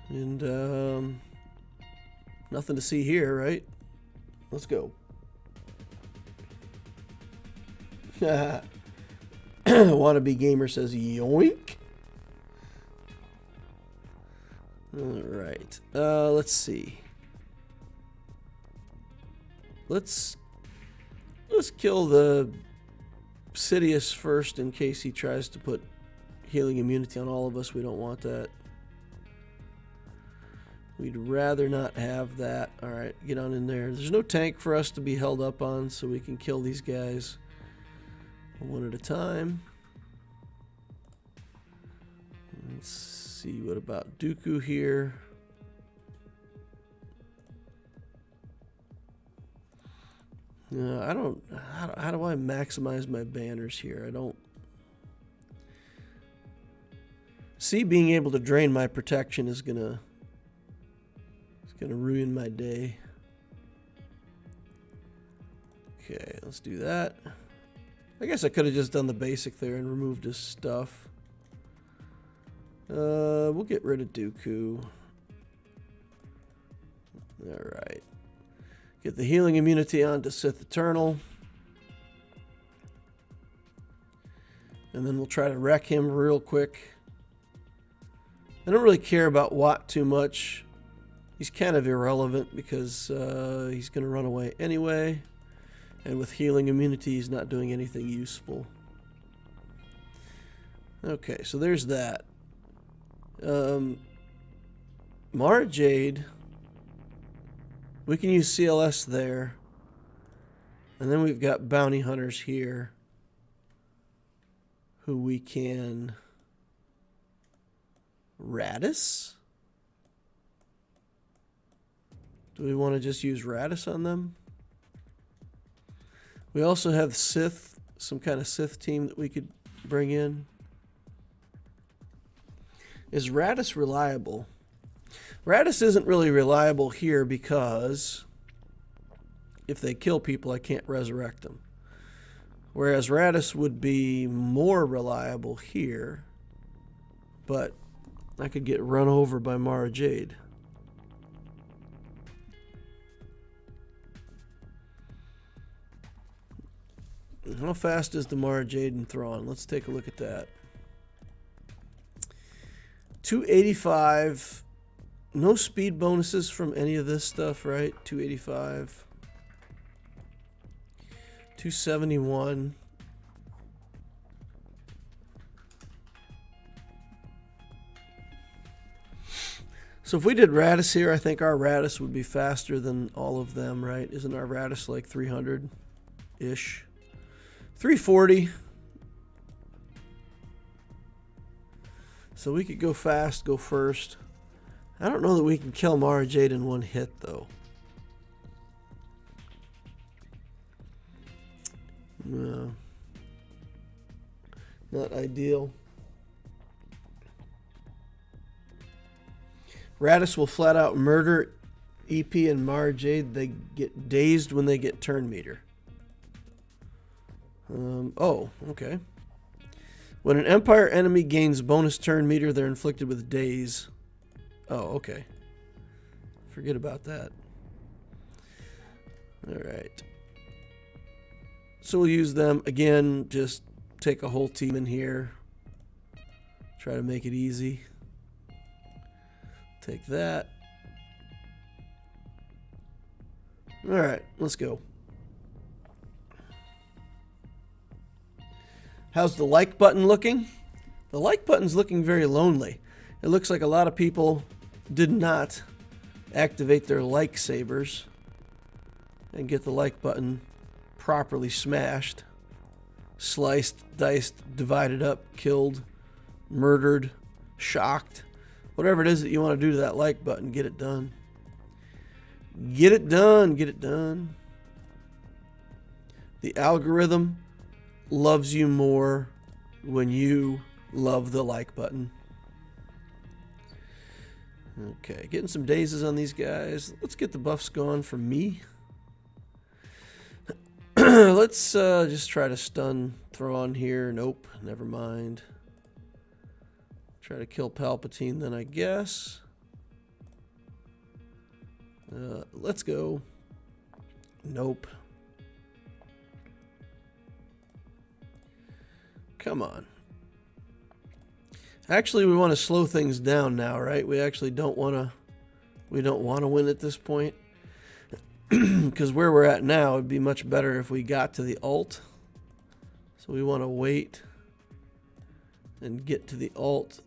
And nothing to see here, right? Let's go. Wannabe Gamer says yoink. Alright. Let's see. Let's kill the Sidious first in case he tries to put healing immunity on all of us. We don't want that. We'd rather not have that. Alright, get on in there. There's no tank for us to be held up on, so we can kill these guys one at a time. Let's see, what about Dooku here? I don't. How do I maximize my banners here? I don't see being able to drain my protection is gonna ruin my day. Okay, let's do that. I guess I could have just done the basic there and removed his stuff. We'll get rid of Dooku. All right. Get the healing immunity onto Sith Eternal. And then we'll try to wreck him real quick. I don't really care about Watt too much. He's kind of irrelevant because he's going to run away anyway. And with healing immunity, he's not doing anything useful. Okay, so there's that. Mara Jade. We can use CLS there. And then we've got bounty hunters here who we can Radis? Do we want to just use Radis on them? We also have Sith, some kind of Sith team that we could bring in. Is Radis reliable? Radis isn't really reliable here because if they kill people, I can't resurrect them. Whereas Radis would be more reliable here, but I could get run over by Mara Jade. How fast is the Mara Jade and Thrawn? Let's take a look at that. 285. No speed bonuses from any of this stuff, right? 285. 271. So if we did Radis here, I think our Radis would be faster than all of them, right? Isn't our Radis like 300-ish? 340. So we could go fast, go first. I don't know that we can kill Mara Jade in one hit, though. No. Not ideal. Radis will flat out murder EP and Mara Jade. They get dazed when they get turn meter. Oh, okay. When an Empire enemy gains bonus turn meter, they're inflicted with daze. Oh, okay. Forget about that. Alright. So we'll use them. Again, just take a whole team in here. Try to make it easy. Take that. Alright, let's go. How's the like button looking? The like button's looking very lonely. It looks like a lot of people did not activate their like sabers and get the like button properly smashed, sliced, diced, divided up, killed, murdered, shocked. Whatever it is that you want to do to that like button, get it done. Get it done. Get it done. The algorithm loves you more when you love the like button. Okay, getting some dazes on these guys. Let's get the buffs going for me. Let's just try to stun Thrawn here. Nope, never mind. Try to kill Palpatine then, I guess. Let's go. Nope. Come on. Actually, we want to slow things down now, right? We actually don't want to. We don't want to win at this point, because where we're at now, it'd be much better if we got to the ult. So we want to wait and get to the ult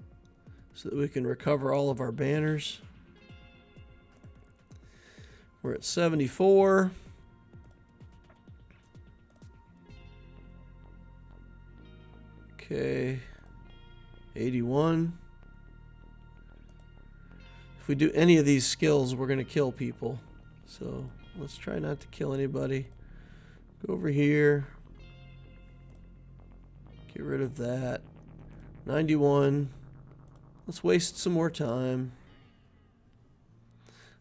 so that we can recover all of our banners. We're at 74. Okay. 81. If we do any of these skills, we're going to kill people. So let's try not to kill anybody. Go over here. Get rid of that. 91. Let's waste some more time.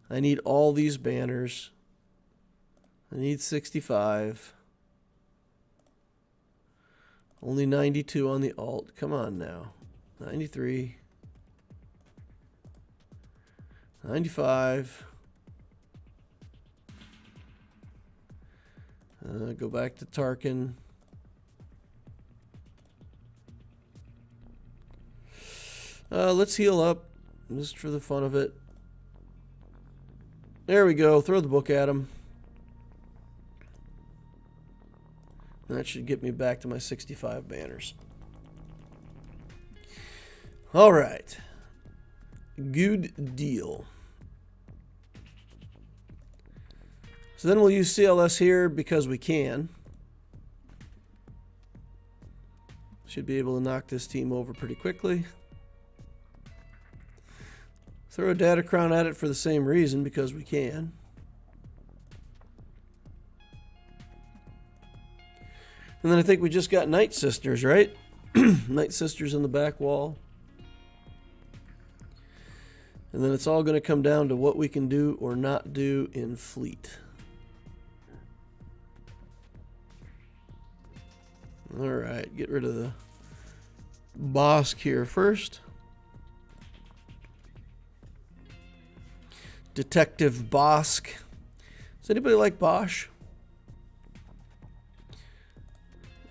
I need all these banners. I need 65. Only 92 on the alt. Come on now. 93. 95. Go back to Tarkin. Let's heal up, just for the fun of it. There we go. Throw the book at him. That should get me back to my 65 banners. All right. Good deal. So then we'll use CLS here because we can. Should be able to knock this team over pretty quickly. Throw a data crown at it for the same reason, because we can. And then I think we just got Night Sisters, right? Night Sisters in the back wall. And then it's all going to come down to what we can do or not do in fleet. All right, get rid of the Bosk here first. Detective Bosk. Does anybody like Bosch?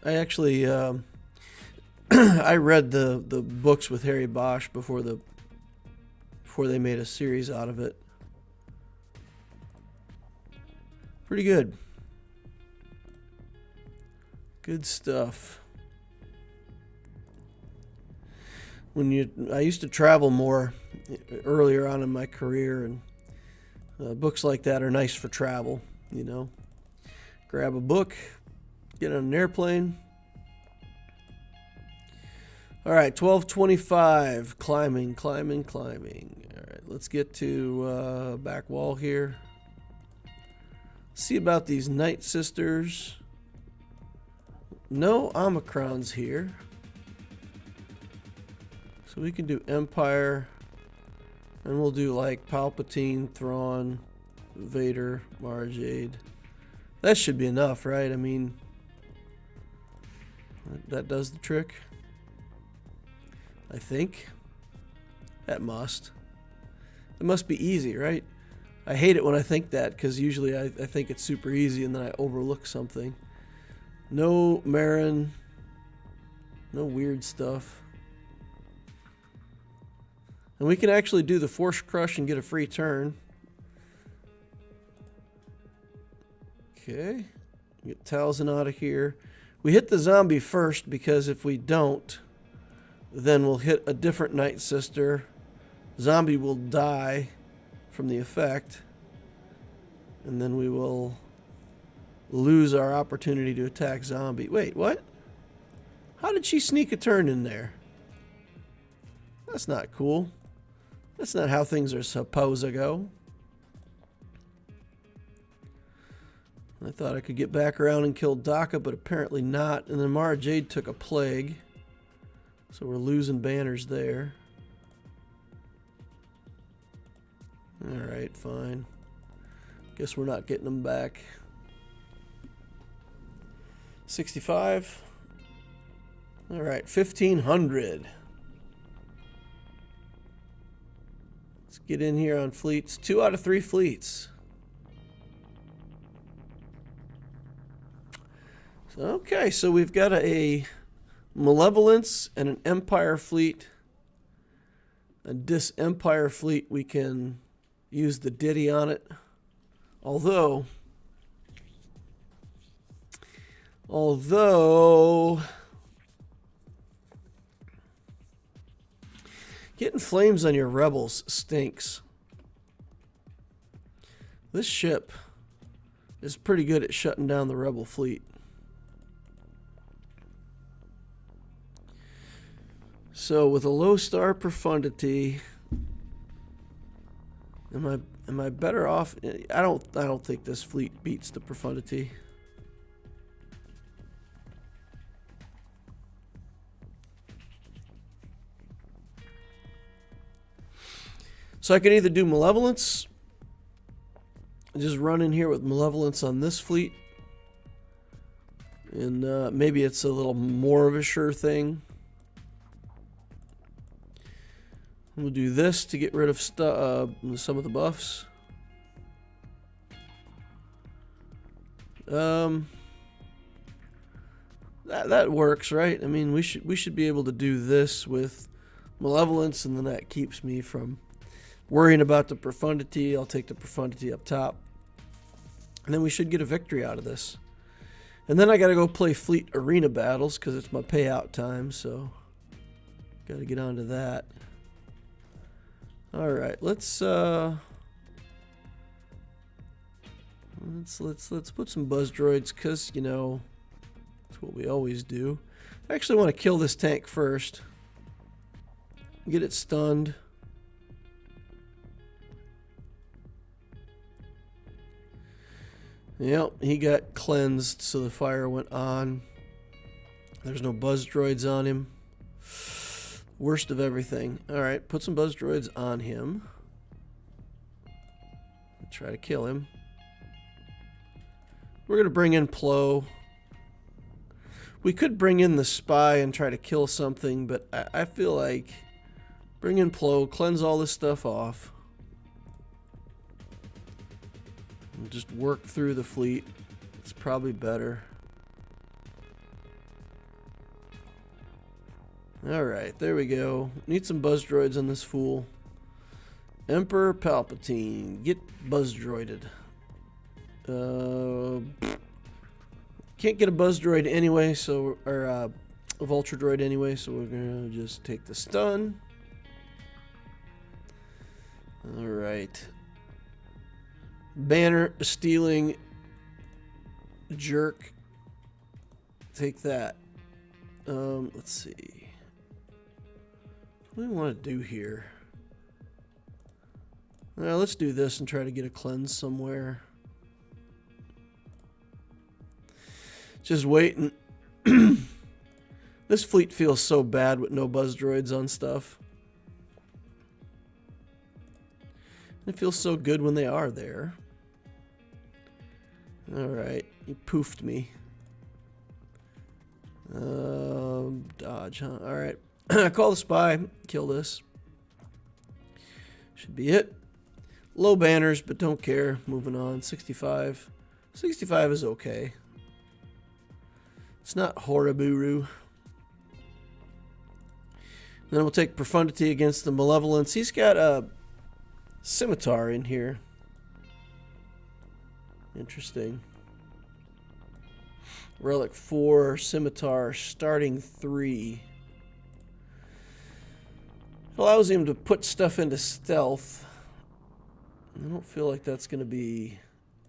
I actually I read the books with Harry Bosch before they made a series out of it. Pretty good. Good stuff. I used to travel more earlier on in my career, and books like that are nice for travel, you know. Grab a book, get on an airplane. All right, 1225. Climbing. All right, let's get to back wall here. See about these Night Sisters. No Omicrons here. So we can do Empire. And we'll do like Palpatine, Thrawn, Vader, Mara Jade. That should be enough, right? I mean, that does the trick. I think. That must. It must be easy, right? I hate it when I think that, because usually I think it's super easy and then I overlook something. No Marin. No weird stuff. And we can actually do the Force Crush and get a free turn. Okay. Get Talzin out of here. We hit the zombie first, because if we don't, then we'll hit a different Night Sister. Zombie will die from the effect. And then we will lose our opportunity to attack zombie. Wait, what? How did she sneak a turn in there? That's not cool. That's not how things are supposed to go. I thought I could get back around and kill Daka, but apparently not. And then Mara Jade took a plague. So we're losing banners there. Alright, fine. Guess we're not getting them back. 65. Alright, 1500. Let's get in here on fleets. 2 out of 3 fleets. Okay, so we've got a Malevolence and an Empire fleet. This Empire fleet, we can use the Ditty on it. Although getting flames on your rebels stinks. This ship is pretty good at shutting down the rebel fleet. So with a low star profundity, am I better off? I don't think this fleet beats the profundity. So I can either do Malevolence, just run in here with Malevolence on this fleet, and maybe it's a little more of a sure thing. We'll do this to get rid of some of the buffs. That works, right? I mean, we should be able to do this with Malevolence, and then that keeps me from worrying about the profundity. I'll take the profundity up top, and then we should get a victory out of this. And then I got to go play fleet arena battles because it's my payout time. So got to get on to that. All right, let's put some buzz droids, because you know that's what we always do. I actually want to kill this tank first. Get it stunned. Yep, he got cleansed, so the fire went on. There's no buzz droids on him. Worst of everything. Alright, put some buzz droids on him. Try to kill him. We're going to bring in Plo. We could bring in the spy and try to kill something, but I feel like bring in Plo, cleanse all this stuff off. And just work through the fleet. It's probably better. Alright, there we go. Need some buzz droids on this fool. Emperor Palpatine. Get buzz droided. Can't get a buzz droid anyway, so or a vulture droid anyway, so we're gonna just take the stun. Alright. Banner stealing jerk. Take that. Let's see. What do we want to do here? Let's do this and try to get a cleanse somewhere. Just waiting. This fleet feels so bad with no buzz droids on stuff. It feels so good when they are there. Alright, you poofed me. Dodge, huh? Alright. Call the spy. Kill this. Should be it. Low banners, but don't care. Moving on. 65. 65 is okay. It's not Horriburu. Then we'll take Profundity against the Malevolence. He's got a Scimitar in here. Interesting. Relic 4, Scimitar, starting 3. Allows him to put stuff into stealth. I don't feel like that's going to be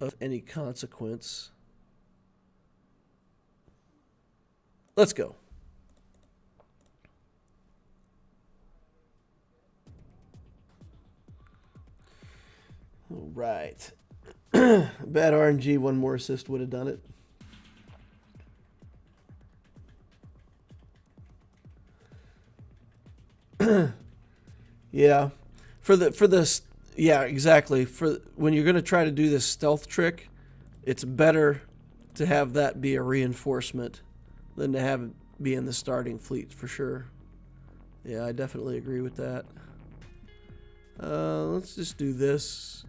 of any consequence. Let's go. All right. Bad RNG, one more assist would have done it. Yeah. Yeah, exactly. For when you're going to try to do this stealth trick, it's better to have that be a reinforcement than to have it be in the starting fleet, for sure. Yeah, I definitely agree with that. Let's just do this.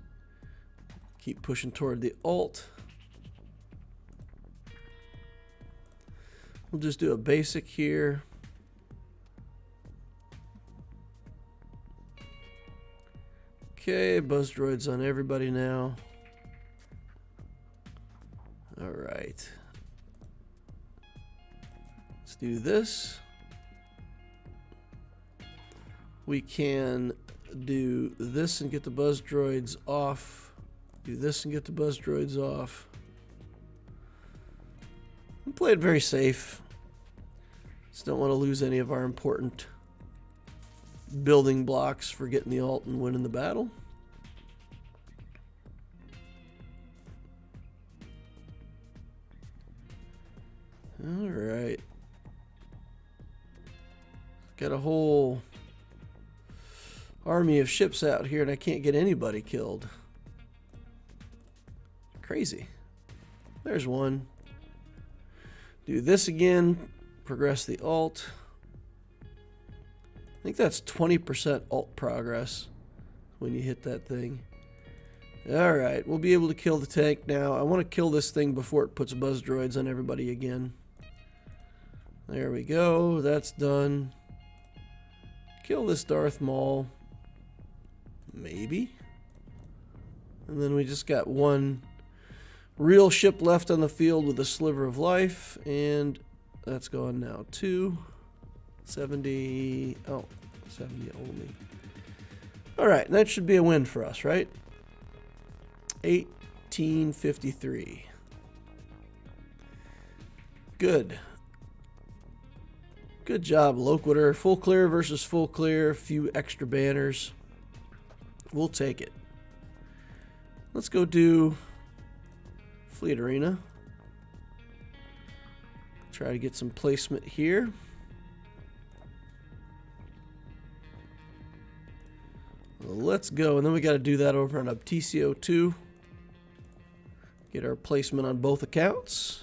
Keep pushing toward the alt. We'll just do a basic here. Okay, buzz droids on everybody now. All right. Let's do this. We can do this and get the buzz droids off. Do this and get the buzz droids off. We play it very safe. Just don't want to lose any of our important building blocks for getting the alt and winning the battle. All right. Got a whole army of ships out here and I can't get anybody killed. Crazy. There's one. Do this again. Progress the alt. I think that's 20% alt progress when you hit that thing. Alright, we'll be able to kill the tank now. I want to kill this thing before it puts buzz droids on everybody again. There we go. That's done. Kill this Darth Maul. Maybe. And then we just got one real ship left on the field with a sliver of life, and that's gone now. 70. Oh, 70 only. All right, that should be a win for us, right? 1853. Good. Good job, Loquitur. Full clear versus full clear. A few extra banners. We'll take it. Let's go do Fleet Arena. Try to get some placement here. Let's go. And then we got to do that over on Obticeo 2. Get our placement on both accounts.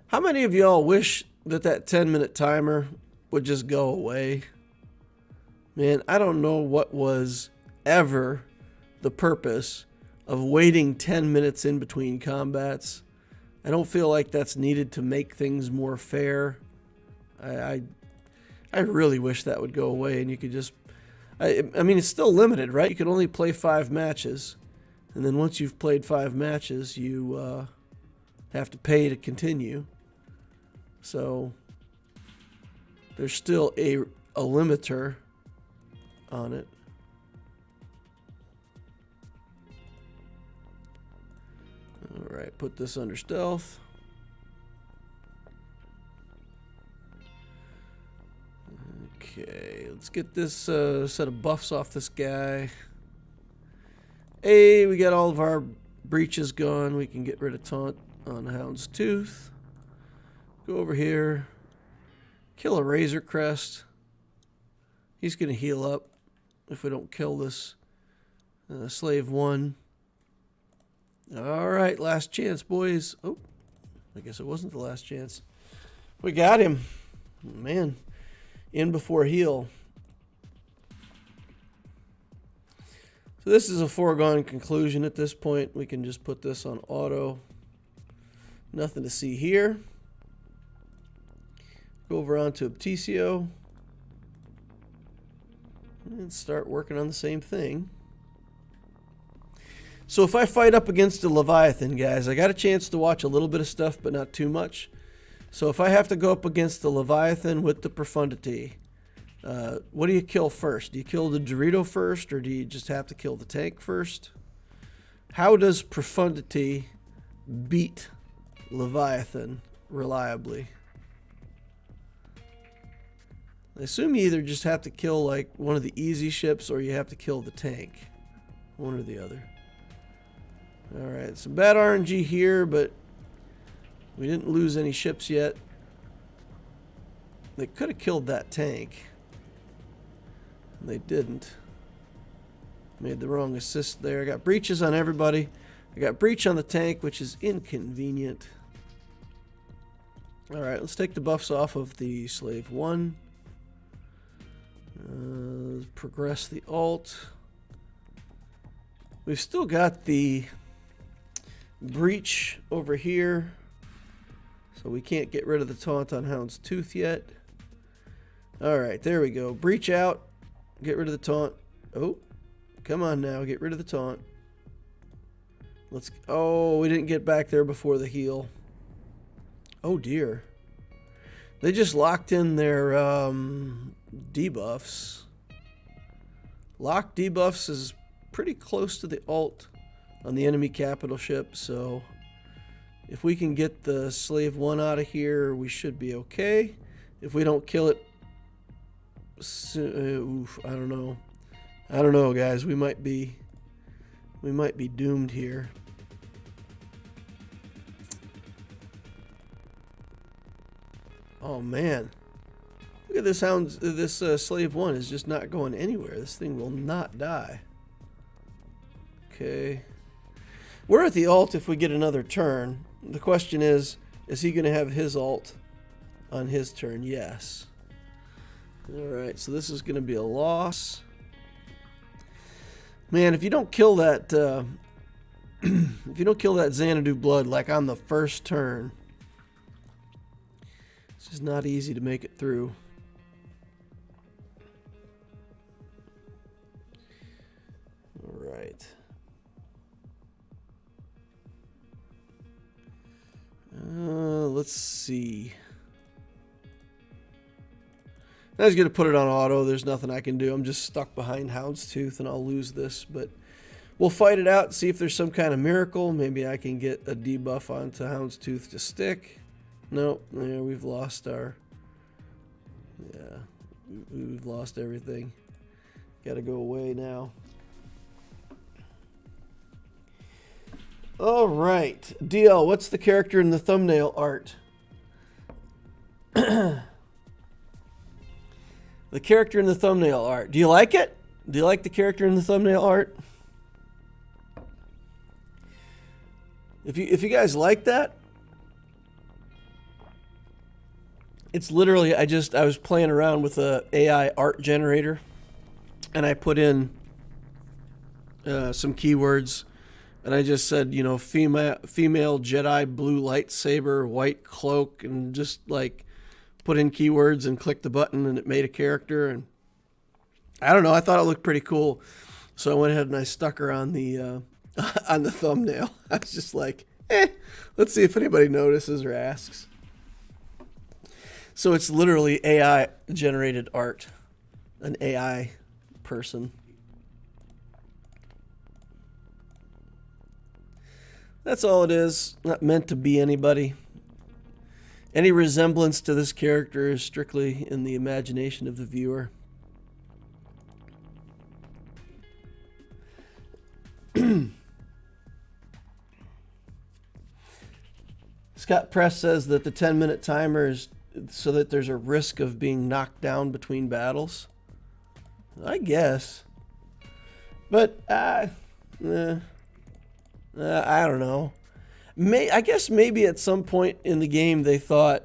How many of y'all wish that 10-minute timer would just go away? Man, I don't know what was ever the purpose of waiting 10 minutes in between combats. I don't feel like that's needed to make things more fair. I really wish that would go away and you could just... I mean, it's still limited, right? You can only play 5 matches. And then once you've played 5 matches, you have to pay to continue. So there's still a limiter on it. All right, put this under stealth. Let's get this set of buffs off this guy. Hey, we got all of our breaches gone. We can get rid of taunt on Hound's Tooth. Go over here. Kill a Razor Crest. He's going to heal up if we don't kill this Slave 1. Alright, last chance, boys. Oh, I guess it wasn't the last chance. We got him. Man, in before heal. So this is a foregone conclusion at this point. We can just put this on auto. Nothing to see here. Go over onto Obticeo. And start working on the same thing. So if I fight up against a Leviathan, guys, I got a chance to watch a little bit of stuff, but not too much. So if I have to go up against the Leviathan with the Profundity, what do you kill first? Do you kill the Dorito first, or do you just have to kill the tank first? How does Profundity beat Leviathan reliably? I assume you either just have to kill like one of the easy ships, or you have to kill the tank. One or the other. Alright, some bad RNG here, but we didn't lose any ships yet. They could have killed that tank. They didn't. Made the wrong assist there. I got breaches on everybody. I got breach on the tank, which is inconvenient. Alright, let's take the buffs off of the Slave 1. Progress the alt. We've still got the breach over here, so we can't get rid of the taunt on Hound's Tooth yet. Alright, there we go. Breach out. Get rid of the taunt. Oh, come on now. Get rid of the taunt. Let's. Oh, we didn't get back there before the heal. Oh dear. They just locked in their debuffs. Lock debuffs is pretty close to the alt on the enemy capital ship, so if we can get the Slave 1 out of here, we should be okay. If we don't kill it, oof, I don't know. I don't know, guys. We might be doomed here. Oh man. Look at this Slave 1 is just not going anywhere. This thing will not die. Okay. We're at the alt if we get another turn. The question is he going to have his alt on his turn? Yes. Alright, so this is going to be a loss. Man, if you don't kill that if you don't kill that Xanadu blood like on the first turn, it's just not easy to make it through. Alright. Let's see. I was going to put it on auto. There's nothing I can do. I'm just stuck behind Hound's Tooth, and I'll lose this. But we'll fight it out, see if there's some kind of miracle. Maybe I can get a debuff onto Hound's Tooth to stick. Nope. Yeah, we've lost our... Yeah, we've lost everything. Got to go away now. All right, DL, what's the character in the thumbnail art? The character in the thumbnail art. Do you like it? Do you like the character in the thumbnail art? If you guys like that, it's literally I was playing around with a AI art generator, and I put in some keywords. And I just said, you know, female Jedi, blue lightsaber, white cloak, and just like put in keywords and click the button, and it made a character. And I don't know, I thought it looked pretty cool, so I went ahead and I stuck her on the thumbnail. I was just like, let's see if anybody notices or asks. So it's literally AI generated art, an AI person. That's all it is. Not meant to be anybody. Any resemblance to this character is strictly in the imagination of the viewer. Scott Press says that the 10-minute timer is so that there's a risk of being knocked down between battles. I guess. But, I don't know. I guess maybe at some point in the game they thought,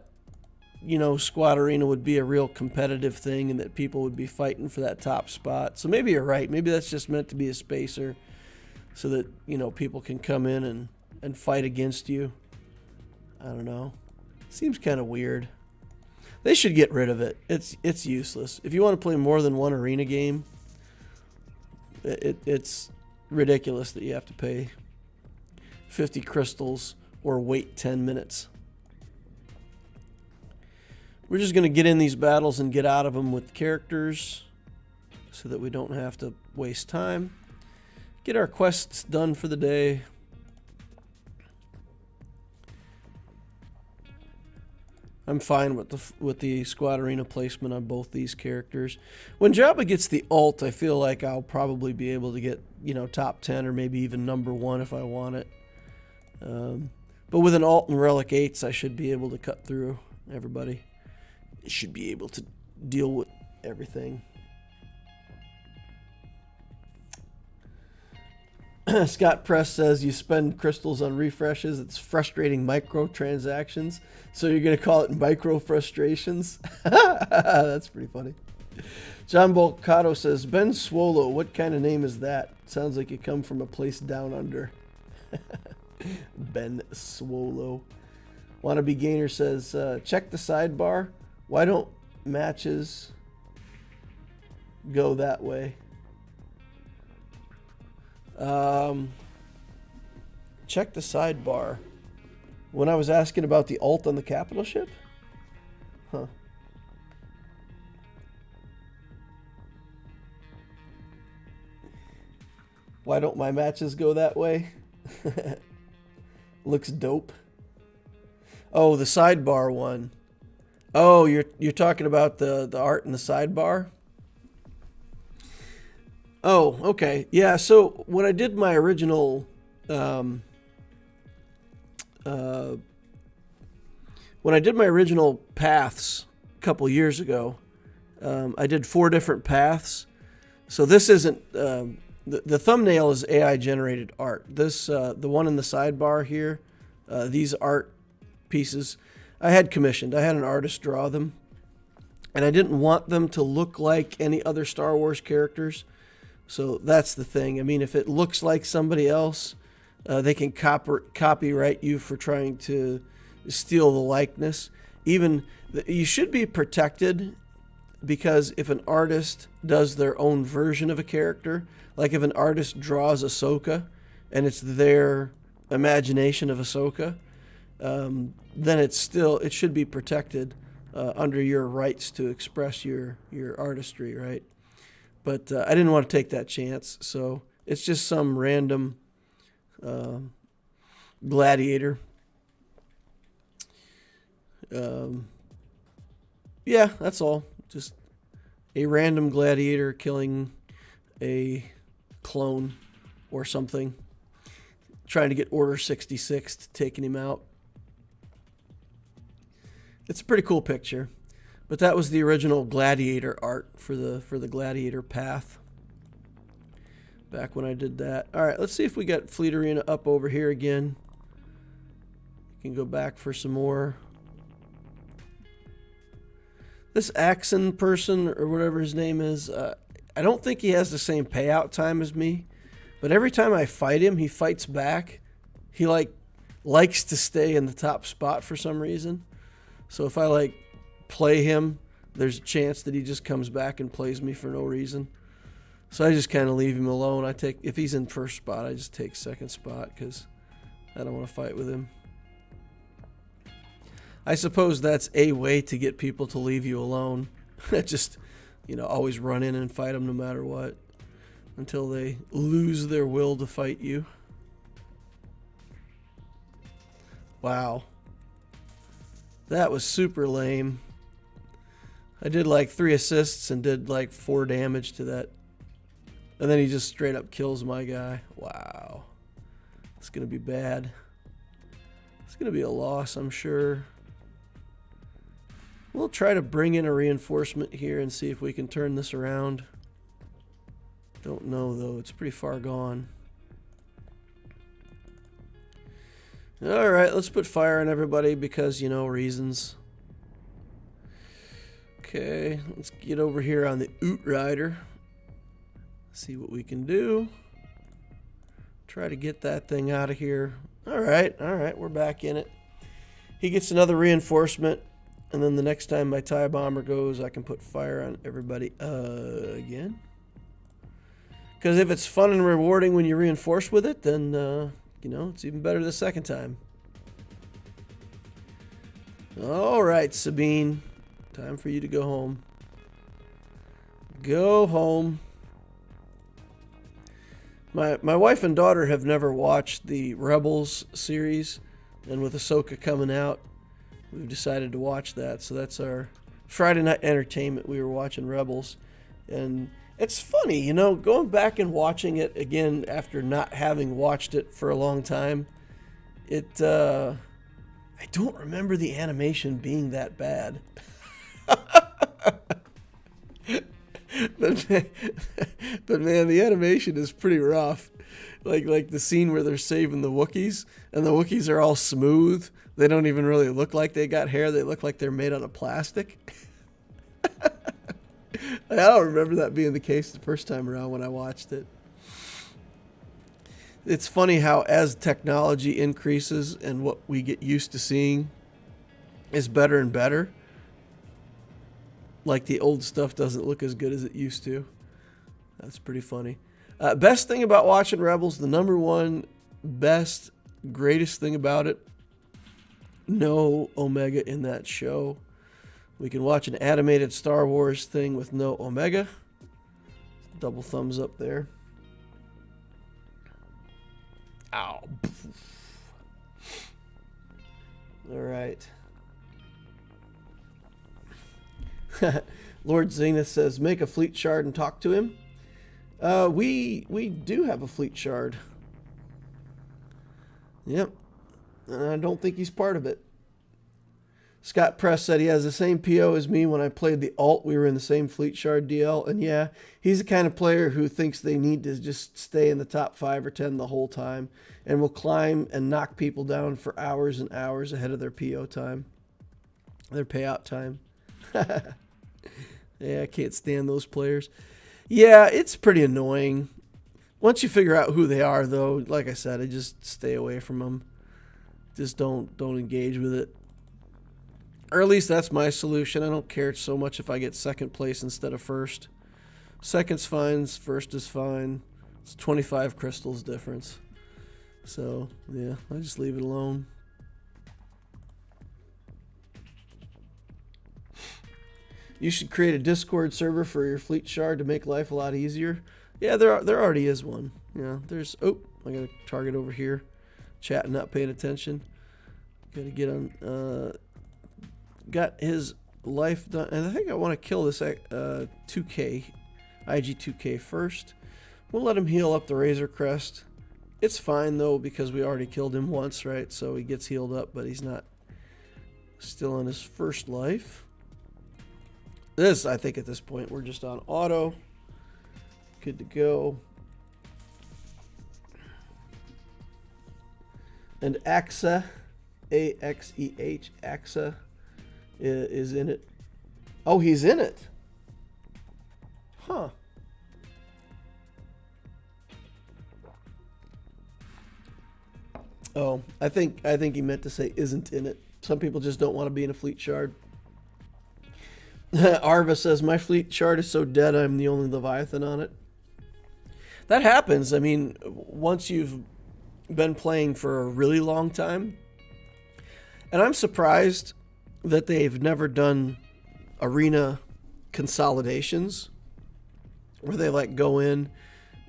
Squad Arena would be a real competitive thing and that people would be fighting for that top spot. So maybe you're right. Maybe that's just meant to be a spacer so that, people can come in and fight against you. I don't know. Seems kind of weird. They should get rid of it. It's useless. If you want to play more than one arena game, it's ridiculous that you have to pay 50 crystals or wait 10 minutes. We're just going to get in these battles and get out of them with characters so that we don't have to waste time. Get our quests done for the day. I'm fine with the squad arena placement on both these characters. When Jabba gets the ult, I feel like I'll probably be able to get, top 10 or maybe even number 1 if I want it. But with an ult and Relic 8s, I should be able to cut through everybody. I should be able to deal with everything. Scott Press says you spend crystals on refreshes. It's frustrating microtransactions. So you're going to call it micro frustrations? That's pretty funny. John Bolcato says, Ben Swgoh, what kind of name is that? Sounds like you come from a place down under. Ben Swgoh. Wannabe Gainer says, check the sidebar. Why don't matches go that way? Check the sidebar. When I was asking about the ult on the capital ship? Huh. Why don't my matches go that way? Looks dope. Oh, the sidebar one. Oh, you're talking about the art in the sidebar? Oh, okay. Yeah, so when I did my original paths a couple years ago, I did 4 different paths. So this isn't the thumbnail is AI generated art. This the one in the sidebar here, these art pieces I had commissioned. I had an artist draw them, and I didn't want them to look like any other Star Wars characters. So that's the thing. I mean, if it looks like somebody else, they can copyright you for trying to steal the likeness. You should be protected, because if an artist does their own version of a character, like if an artist draws Ahsoka and it's their imagination of Ahsoka, then it should be protected under your rights to express your artistry, right? But I didn't want to take that chance, so it's just some random gladiator. Yeah, that's all. Just a random gladiator killing a clone or something, trying to get Order 66 taking him out. It's a pretty cool picture. But that was the original gladiator art for the gladiator path. Back when I did that. All right, let's see if we got Fleet Arena up over here again. We can go back for some more. This Axon person, or whatever his name is, I don't think he has the same payout time as me. But every time I fight him, he fights back. He likes to stay in the top spot for some reason. So if I play him, there's a chance that he just comes back and plays me for no reason. So I just kind of leave him alone. If he's in first spot, I just take second spot because I don't want to fight with him. I suppose that's a way to get people to leave you alone. Just, always run in and fight them no matter what until they lose their will to fight you. Wow. That was super lame. I did 3 assists and did 4 damage to that And then he just straight up kills my guy. Wow. It's going to be bad. It's going to be a loss, I'm sure. We'll try to bring in a reinforcement here and see if we can turn this around. Don't know, though. It's pretty far gone. Alright, let's put fire on everybody because, you know, reasons. Okay, let's get over here on the Outrider. See what we can do. Try to get that thing out of here. Alright, we're back in it. He gets another reinforcement. And then the next time my TIE bomber goes, I can put fire on everybody again. Because if it's fun and rewarding when you reinforce with it, then, you know, it's even better the second time. Alright, Sabine. Time for you to go home. Go home. My wife and daughter have never watched the Rebels series. And with Ahsoka coming out, we've decided to watch that. So that's our Friday night entertainment. We were watching Rebels. And it's funny, you know, going back and watching it again after not having watched it for a long time. I don't remember the animation being that bad. But man, the animation is pretty rough. Like the scene where they're saving the Wookiees, and the Wookiees are all smooth. They don't even really look like they got hair. They look like they're made out of plastic. I don't remember that being the case the first time around when I watched it. It's funny how as technology increases and what we get used to seeing is better and better, like the old stuff doesn't look as good as it used to. That's pretty funny. Best thing about watching Rebels, the number one best, greatest thing about it, no Omega in that show. We can watch an animated Star Wars thing with no Omega. Double thumbs up there. Ow. All right. Lord Zenith says, make a fleet shard and talk to him. We do have a fleet shard. Yep. And I don't think he's part of it. Scott Press said he has the same PO as me when I played the alt. We were in the same fleet shard DL. And yeah, he's the kind of player who thinks they need to just stay in the top 5 or 10 the whole time. And will climb and knock people down for hours and hours ahead of their PO time. Their payout time. Yeah, I can't stand those players. Yeah, it's pretty annoying. Once you figure out who they are, though, like I said, I just stay away from them. Just don't engage with it. Or at least that's my solution. I don't care so much if I get second place instead of first. Second's fine, first is fine. It's 25 crystals difference. So, yeah, I just leave it alone. You should create a Discord server for your fleet shard to make life a lot easier. Yeah, there already is one. Yeah, there's... Oh, I got a target over here. Chatting, not paying attention. Got to get on... got his life done. And I think I want to kill this 2K, IG2K first. We'll let him heal up the Razor Crest. It's fine, though, because we already killed him once, right? So he gets healed up, but he's not still on his first life. This, I think at this point, we're just on auto. Good to go. And AXA, A-X-E-H, AXA is in it. Oh, he's in it. Huh. Oh, I think he meant to say isn't in it. Some people just don't want to be in a fleet shard. Arva says, my fleet shard is so dead I'm the only Leviathan on it. That happens. I mean, once you've been playing for a really long time. And I'm surprised that they've never done arena consolidations where they like go in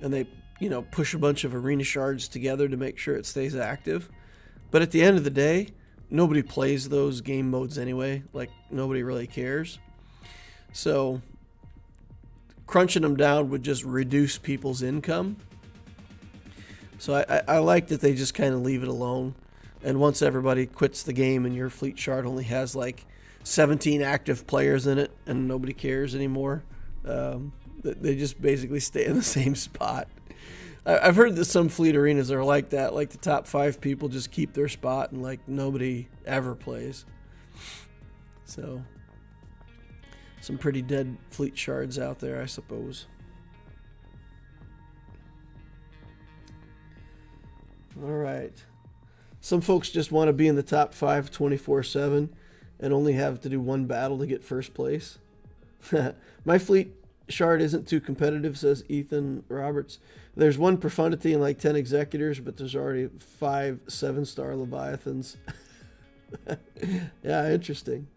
and they, you know, push a bunch of arena shards together to make sure it stays active. But at the end of the day, nobody plays those game modes anyway. Like, nobody really cares. So crunching them down would just reduce people's income. So I like that they just kind of leave it alone. And once everybody quits the game and your fleet shard only has like 17 active players in it and nobody cares anymore, they just basically stay in the same spot. I've heard that some fleet arenas are like that, like the top 5 people just keep their spot and like nobody ever plays. So some pretty dead fleet shards out there, I suppose. All right. Some folks just want to be in the top 5 24/7 and only have to do one battle to get first place. My fleet shard isn't too competitive, says Ethan Roberts. There's 1 profundity and like 10 executors, but there's already 5 7-star Leviathans. Yeah, interesting.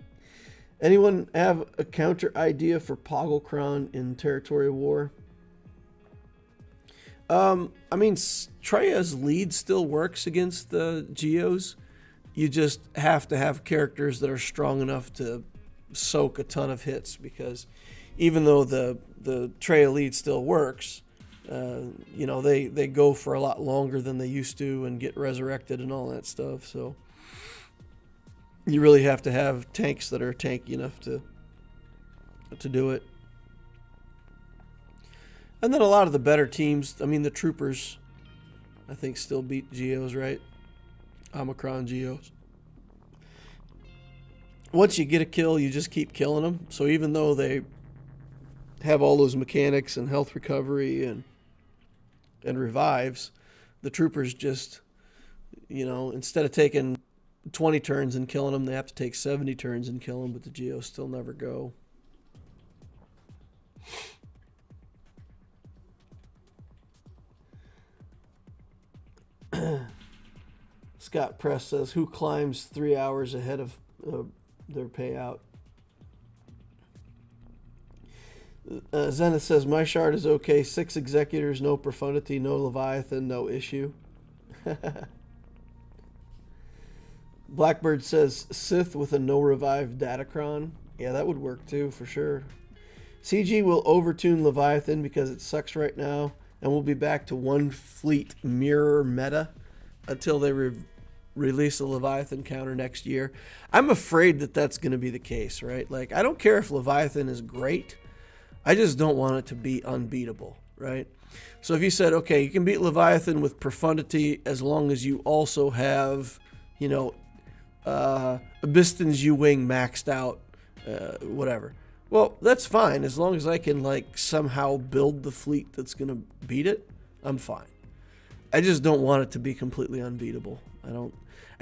Anyone have a counter idea for Pogglecron in Territory War? I mean, Treya's lead still works against the Geos. You just have to have characters that are strong enough to soak a ton of hits, because even though the Treya lead still works, you know, they go for a lot longer than they used to and get resurrected and all that stuff. So you really have to have tanks that are tanky enough to do it. And then a lot of the better teams, I mean, the Troopers, I think, still beat Geos, right? Omicron Geos. Once you get a kill, you just keep killing them. So even though they have all those mechanics and health recovery and revives, the Troopers just, you know, instead of taking 20 turns and killing them, they have to take 70 turns and kill them, but the Geos still never go. Scott Press says, who climbs 3 hours ahead of their payout? Zenith says, my shard is okay. 6 executors, no profundity, no Leviathan, no issue. Blackbird says, Sith with a no revive Datacron. Yeah, that would work too, for sure. CG will overtune Leviathan because it sucks right now, and we'll be back to 1 fleet mirror meta until they release a Leviathan counter next year. I'm afraid that that's going to be the case, right? Like, I don't care if Leviathan is great. I just don't want it to be unbeatable, right? So if you said, okay, you can beat Leviathan with profundity as long as you also have, you know, Abyssin's U-Wing maxed out, whatever. Well, that's fine. As long as I can, like, somehow build the fleet that's going to beat it, I'm fine. I just don't want it to be completely unbeatable. I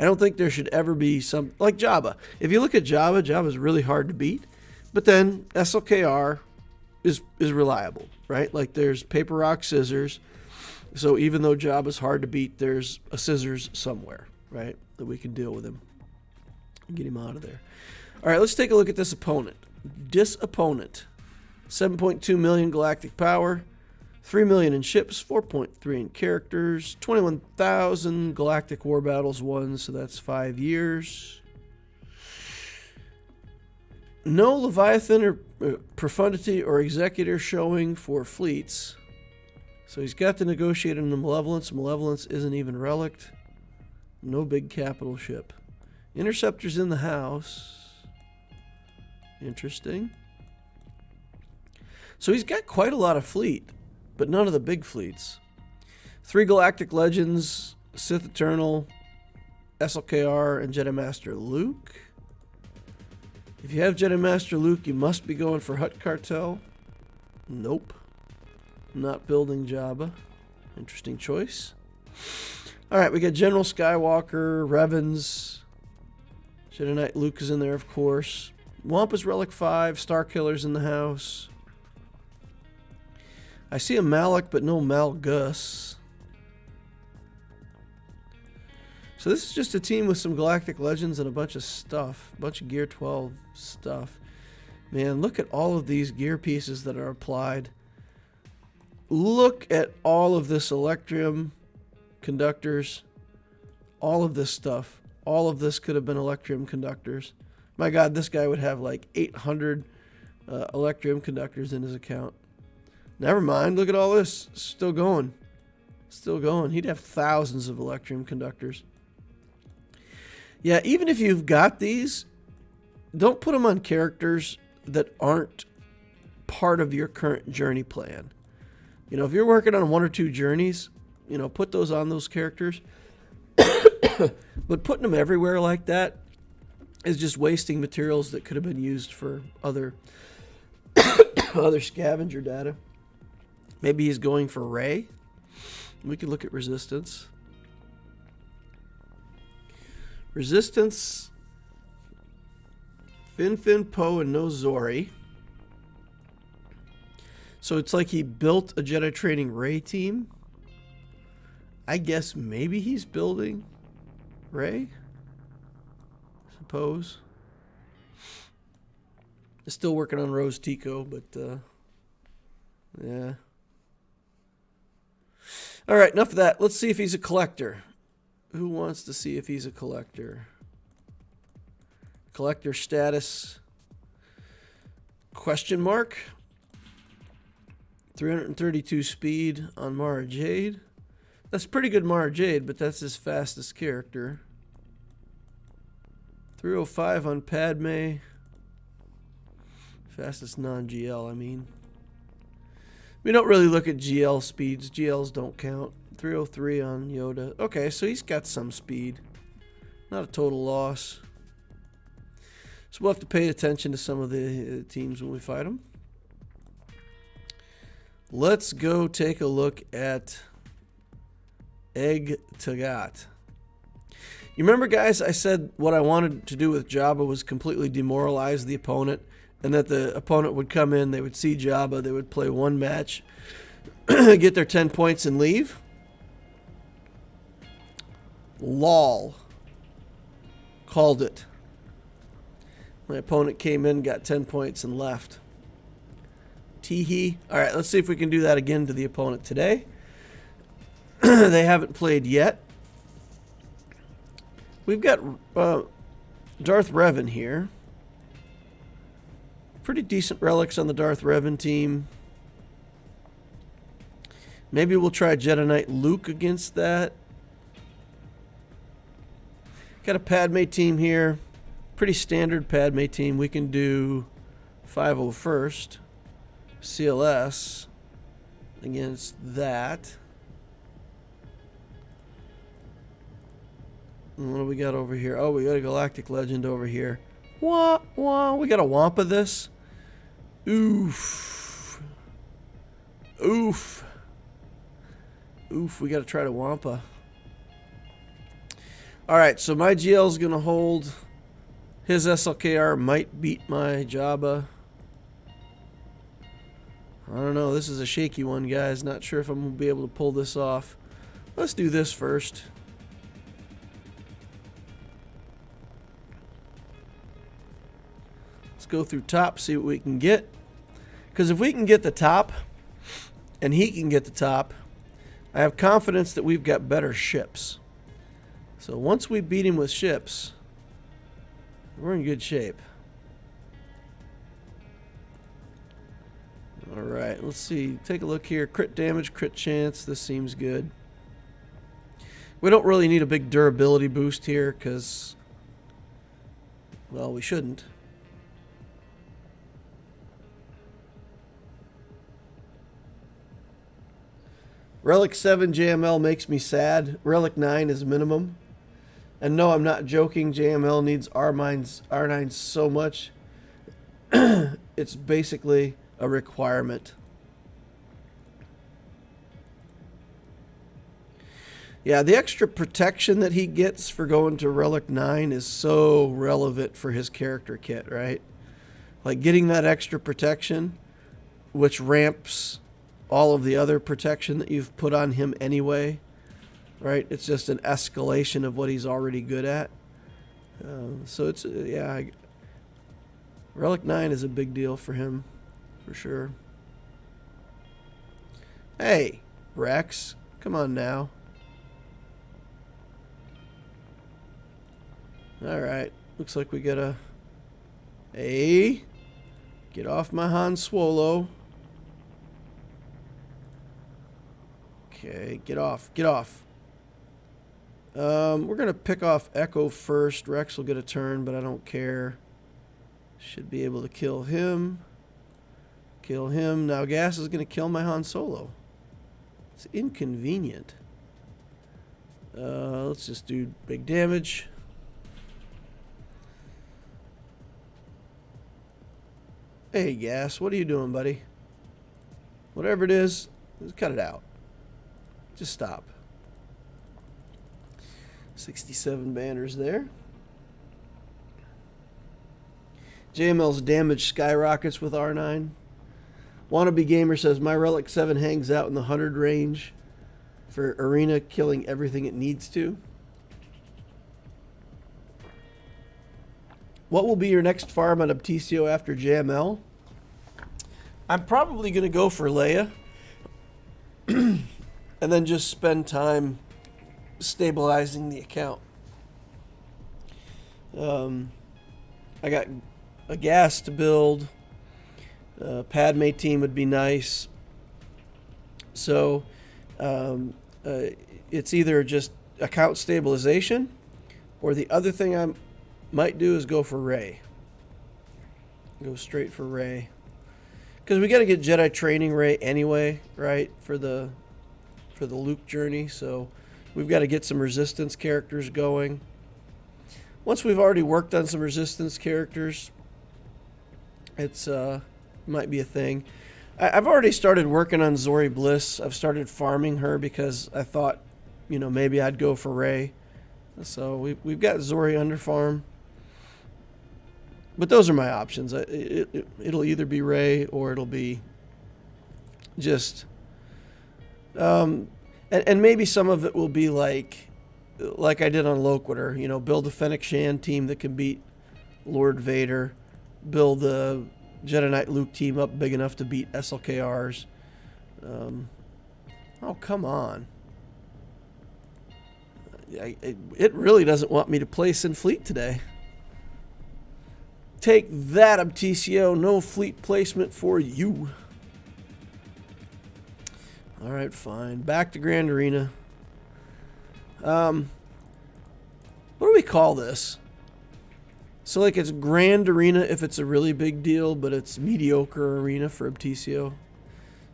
don't think there should ever be some, like Jabba. If you look at Jabba, Jabba's really hard to beat, but then SLKR is reliable, right? Like, there's paper, rock, scissors. So even though Jabba's hard to beat, there's a scissors somewhere, right, that we can deal with him and get him out of there. All right, let's take a look at this opponent. This opponent, 7.2 million galactic power, 3 million in ships, 4.3 in characters, 21,000 galactic war battles won, so that's 5 years. No Leviathan or profundity or executor showing for fleets. So he's got to negotiate in the Malevolence. Malevolence isn't even relict. No big capital ship. Interceptor's in the house. Interesting. So he's got quite a lot of fleet, but none of the big fleets. 3 Galactic Legends, Sith Eternal, SLKR, and Jedi Master Luke. If you have Jedi Master Luke, you must be going for Hutt Cartel. Nope. Not building Jabba. Interesting choice. Alright, we got General Skywalker, Revans, Jedi Knight Luke is in there, of course. Wampa's Relic 5, Star Killer's in the house. I see a Malak, but no Malgus. So this is just a team with some Galactic Legends and a bunch of stuff. A bunch of Gear 12 stuff. Man, look at all of these gear pieces that are applied. Look at all of this Electrium conductors. All of this stuff. All of this could have been Electrium conductors. My God, this guy would have like 800 Electrium conductors in his account. Never mind. Look at all this. Still going. Still going. He'd have thousands of Electrium conductors. Yeah, even if you've got these, don't put them on characters that aren't part of your current journey plan. You know, if you're working on 1 or 2 journeys, you know, put those on those characters. But putting them everywhere like that is just wasting materials that could have been used for other other scavenger data. Maybe he's going for Ray. We could look at resistance. Resistance, Fin, Poe, and no Zori. So it's like he built a Jedi Training Ray team. I guess maybe he's building Ray? Suppose. Still working on Rose Tico, but yeah. Alright, enough of that. Let's see if he's a collector. Who wants to see if he's a collector? Collector status. Question mark. 332 speed on Mara Jade. That's pretty good Mara Jade, but that's his fastest character. 305 on Padme. Fastest non-GL, I mean. We don't really look at GL speeds. GLs don't count. 303 on Yoda. Okay, so he's got some speed. Not a total loss. So we'll have to pay attention to some of the teams when we fight them. Let's go take a look at Egg Tagat. You remember, guys, I said what I wanted to do with Jabba was completely demoralize the opponent, and that the opponent would come in, they would see Jabba, they would play one match, get their 10 points and leave? Lol. Called it. My opponent came in, got 10 points, and left. Teehee. Alright, let's see if we can do that again to the opponent today. They haven't played yet. We've got Darth Revan here. Pretty decent relics on the Darth Revan team. Maybe we'll try Jedi Knight Luke against that. Got a Padme team here. Pretty standard Padme team. We can do 501st. CLS against that. And what do we got over here? Oh, we got a Galactic Legend over here. Wah, wah. We got a Wampa this. Oof. Oof. Oof, we got to try to Wampa. Alright, so my GL is going to hold. His SLKR might beat my Jabba. I don't know. This is a shaky one, guys. Not sure if I'm going to be able to pull this off. Let's do this first. Let's go through top, see what we can get. Because if we can get the top, and he can get the top, I have confidence that we've got better ships. So once we beat him with ships, we're in good shape. Alright, let's see. Take a look here. Crit damage, crit chance. This seems good. We don't really need a big durability boost here because, well, we shouldn't. Relic 7 JML makes me sad. Relic 9 is minimum. And no, I'm not joking. JML needs R9 so much. It's basically a requirement. Yeah, the extra protection that he gets for going to Relic 9 is so relevant for his character kit, right? Like getting that extra protection, which ramps all of the other protection that you've put on him anyway, right? It's just an escalation of what he's already good at. So it's, yeah, Relic 9 is a big deal for him, for sure. Hey, Rex, come on now. Alright, looks like we got a... Hey, get off my Han Swolo. Okay, get off. Get off. We're going to pick off Echo first. Rex will get a turn, but I don't care. Should be able to kill him. Kill him. Now Gas is going to kill my Han Solo. It's inconvenient. Let's just do big damage. Hey, Gas, what are you doing, buddy? Whatever it is, just cut it out. Just stop. 67 banners there. JML's damage skyrockets with R9. Wannabe Gamer says, my Relic 7 hangs out in the 100 range for Arena, killing everything it needs to. What will be your next farm on Obticeo after JML? I'm probably going to go for Leia. And then just spend time stabilizing the account. I got a gas to build. Padme team would be nice. So it's either just account stabilization, or the other thing I might do is go for Rey. Go straight for Rey. Because we got to get Jedi training Rey anyway, right? For the Luke journey. So we've got to get some Resistance characters going. Once we've already worked on some Resistance characters, it's might be a thing. I've already started working on Zori Bliss. I've started farming her because I thought, you know, maybe I'd go for Rey. So we've got Zori under farm. But those are my options. It'll either be Rey or it'll be just... and maybe some of it will be like I did on Loquitur. You know, build a Fennec Shan team that can beat Lord Vader. Build a Jedi Knight Luke team up big enough to beat SLKRs. Oh, come on. It really doesn't want me to play Sin Fleet today. Take that, Obticeo. No fleet placement for you. Alright, fine. Back to Grand Arena. What do we call this? So, like, it's Grand Arena if it's a really big deal, but it's mediocre arena for Obticeo.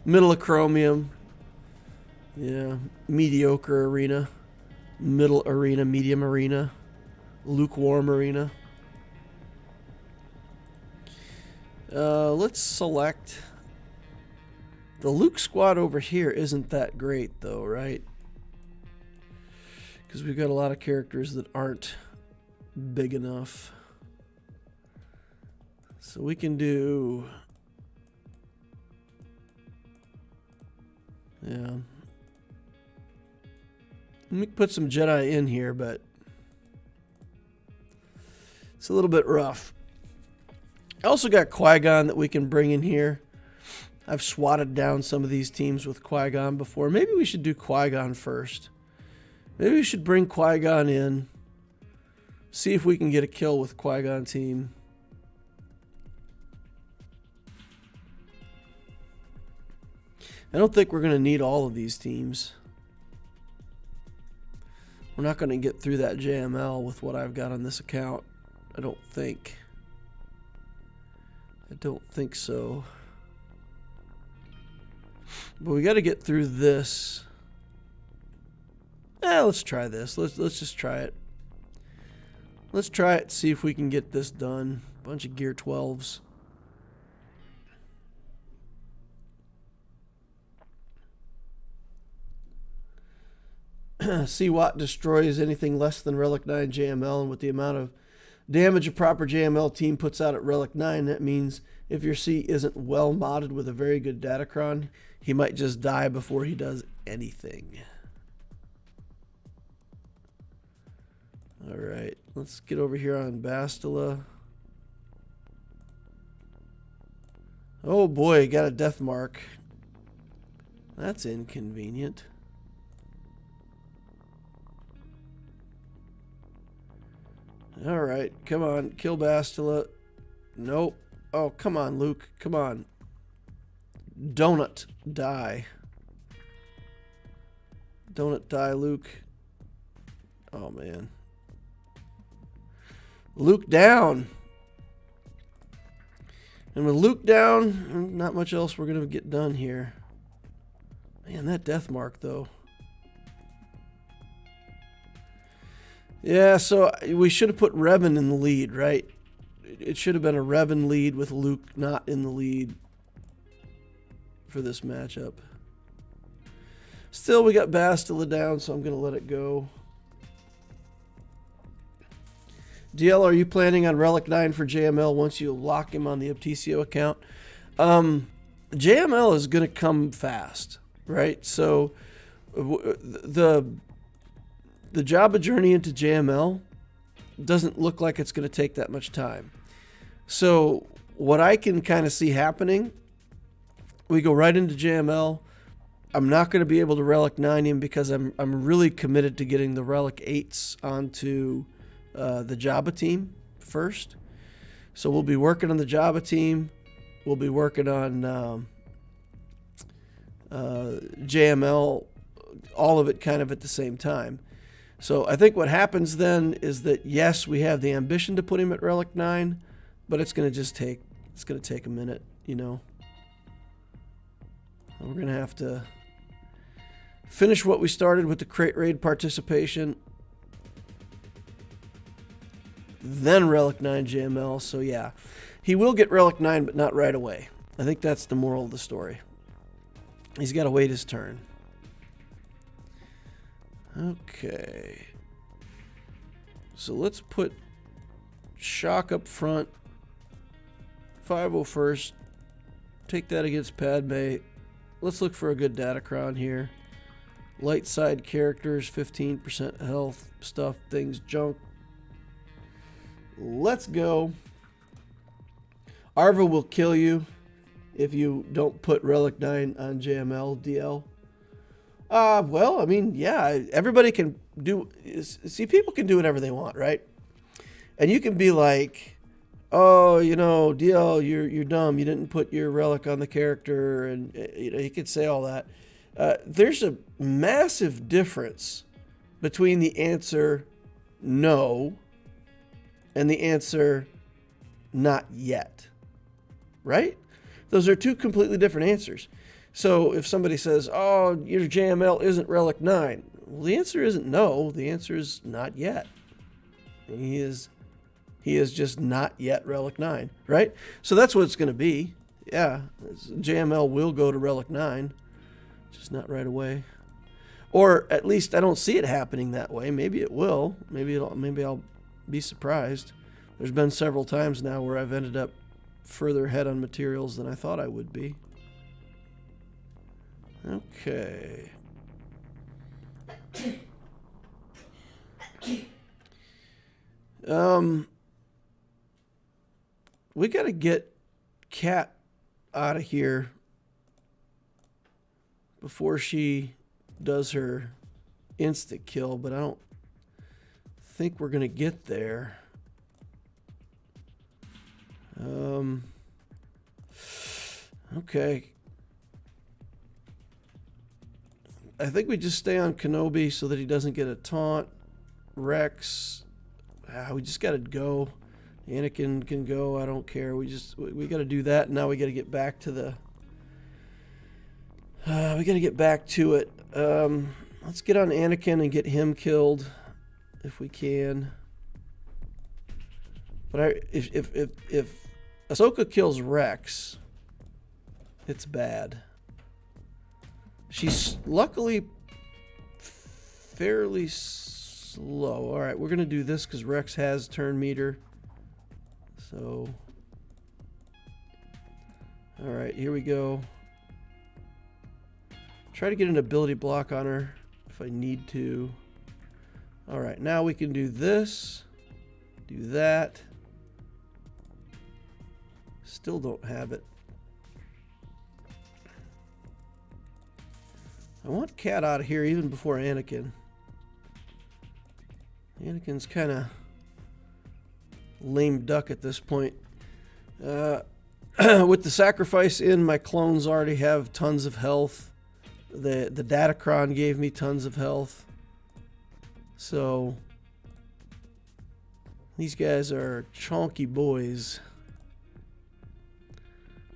Middle of Chromium. Yeah, mediocre arena. Middle arena, medium arena. Lukewarm arena. Let's select... The Luke squad over here isn't that great, though, right? Because we've got a lot of characters that aren't big enough. So we can do... Yeah. Let me put some Jedi in here, but... It's a little bit rough. I also got Qui-Gon that we can bring in here. I've swatted down some of these teams with Qui-Gon before. Maybe we should do Qui-Gon first. Maybe we should bring Qui-Gon in. See if we can get a kill with Qui-Gon team. I don't think we're going to need all of these teams. We're not going to get through that JML with what I've got on this account. I don't think. I don't think so. But we got to get through this. Let's try this. Let's just try it. Let's try it, see if we can get this done. Bunch of Gear 12s. See what destroys anything less than Relic 9 JML, and with the amount of damage a proper JML team puts out at Relic 9, that means if your C isn't well modded with a very good Datacron, he might just die before he does anything. Alright, let's get over here on Bastila. Oh boy, got a death mark. That's inconvenient. Alright, come on, kill Bastila. Nope. Oh, come on, Luke. Come on. Donut, die. Don't die, Luke. Oh, man. Luke down. And with Luke down, not much else we're going to get done here. Man, that death mark, though. Yeah, so we should have put Revan in the lead, right? It should have been a Revan lead with Luke not in the lead for this matchup. Still, we got Bastila down, so I'm going to let it go. DL, are you planning on Relic 9 for JML once you lock him on the Obticeo account? JML is going to come fast, right? So the Jabba journey into JML doesn't look like it's going to take that much time. So what I can kind of see happening, we go right into JML. I'm not going to be able to Relic 9 him because I'm really committed to getting the Relic 8s onto the Jabba team first. So we'll be working on the Jabba team. We'll be working on JML, all of it kind of at the same time. So I think what happens then is that, yes, we have the ambition to put him at Relic 9, but it's going to take a minute, you know. We're going to have to finish what we started with the Crate Raid participation, then Relic 9 JML. So yeah, he will get Relic 9, but not right away. I think that's the moral of the story. He's got to wait his turn. Okay. So let's put Shock up front. 5-0 first. Take that against Padme. Let's look for a good Datacron here. Light side characters, 15% health, stuff, things, junk. Let's go. Arva will kill you if you don't put Relic 9 on JML, DL. Well, I mean, yeah, everybody can do... See, people can do whatever they want, right? And you can be like, oh, you know, DL, you're dumb. You didn't put your Relic on the character. And, you know, you could say all that. There's a massive difference between the answer no and the answer not yet, right? Those are two completely different answers. So if somebody says, oh, your JML isn't Relic 9, well, the answer isn't no. The answer is not yet. He is just not yet Relic 9, right? So that's what it's going to be. Yeah, JML will go to Relic 9, just not right away. Or at least I don't see it happening that way. Maybe it will. Maybe I'll be surprised. There's been several times now where I've ended up further ahead on materials than I thought I would be. Okay. We got to get Kat out of here before she does her instant kill, but I don't think we're going to get there. Okay. I think we just stay on Kenobi so that he doesn't get a taunt. Rex, we just got to go. Anakin can go. I don't care. We got to do that. Now we got to get back to the. We got to get back to it. Let's get on Anakin and get him killed, if we can. But if Ahsoka kills Rex, it's bad. She's luckily fairly slow. All right, we're going to do this because Rex has turn meter. So, all right, here we go. Try to get an ability block on her if I need to. All right, now we can do this, do that. Still don't have it. I want Kat out of here even before Anakin. Anakin's kind of lame duck at this point. With the sacrifice in, my clones already have tons of health. The Datacron gave me tons of health. So these guys are chonky boys.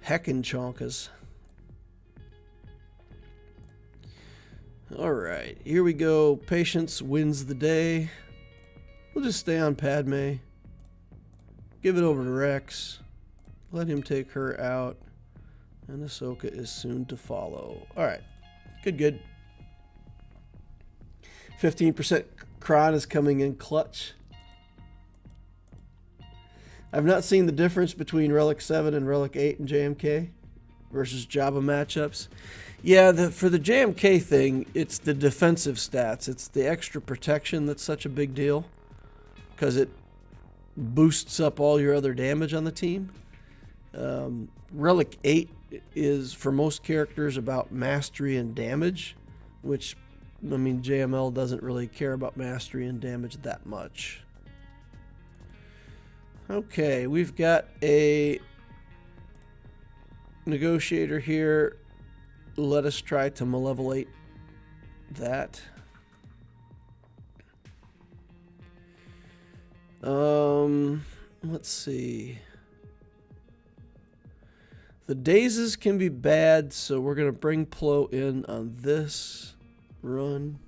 Heckin' chonkas. Alright, here we go. Patience wins the day. We'll just stay on Padme. Give it over to Rex. Let him take her out. And Ahsoka is soon to follow. Alright. Good. 15% Kron is coming in clutch. I've not seen the difference between Relic 7 and Relic 8 in JMK versus Jabba matchups. Yeah, for the JMK thing, it's the defensive stats. It's the extra protection that's such a big deal because it boosts up all your other damage on the team. Relic 8 is, for most characters, about mastery and damage, which, I mean, JML doesn't really care about mastery and damage that much. Okay, we've got a negotiator here. Let us try to malevolate that. Let's see. The dazes can be bad, so we're going to bring Plo in on this run.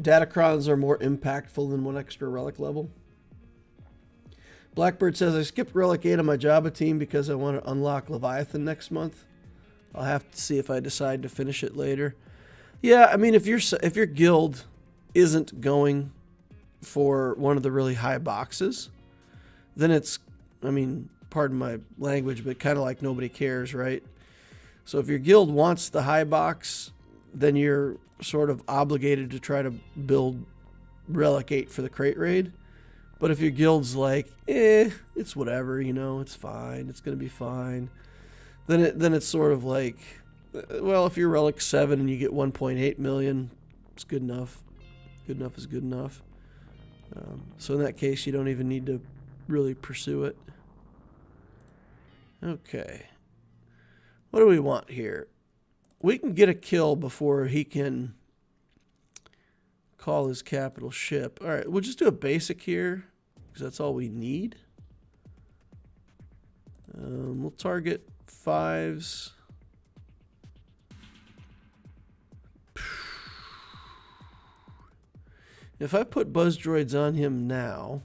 Datacrons are more impactful than one extra relic level. Blackbird says, I skipped Relic 8 on my Jabba team because I want to unlock Leviathan next month. I'll have to see if I decide to finish it later. Yeah, I mean, if your guild isn't going for one of the really high boxes, then it's, I mean, pardon my language, but kind of like nobody cares, right? So if your guild wants the high box, then you're sort of obligated to try to build Relic 8 for the crate raid. But if your guild's like, it's whatever, you know, it's fine, it's going to be fine, then it's sort of like, well, if you're Relic 7 and you get 1.8 million, it's good enough. Good enough is good enough. So in that case, you don't even need to really pursue it. Okay. What do we want here? We can get a kill before he can call his capital ship. All right, we'll just do a basic here because that's all we need. We'll target 5s. If I put buzz droids on him now...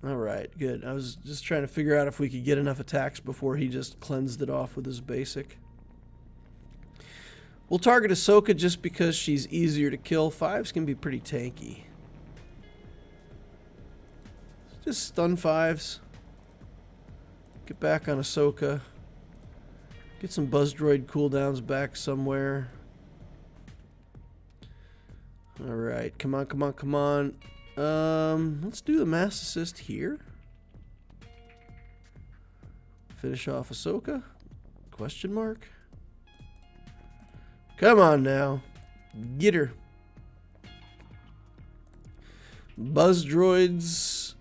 Alright, good. I was just trying to figure out if we could get enough attacks before he just cleansed it off with his basic. We'll target Ahsoka just because she's easier to kill. 5s can be pretty tanky. Just stun 5s. Get back on Ahsoka. Get some buzz droid cooldowns back somewhere. Alright, come on, come on, come on. Let's do the mass assist here. Finish off Ahsoka? Question mark? Come on now. Get her. Buzz droids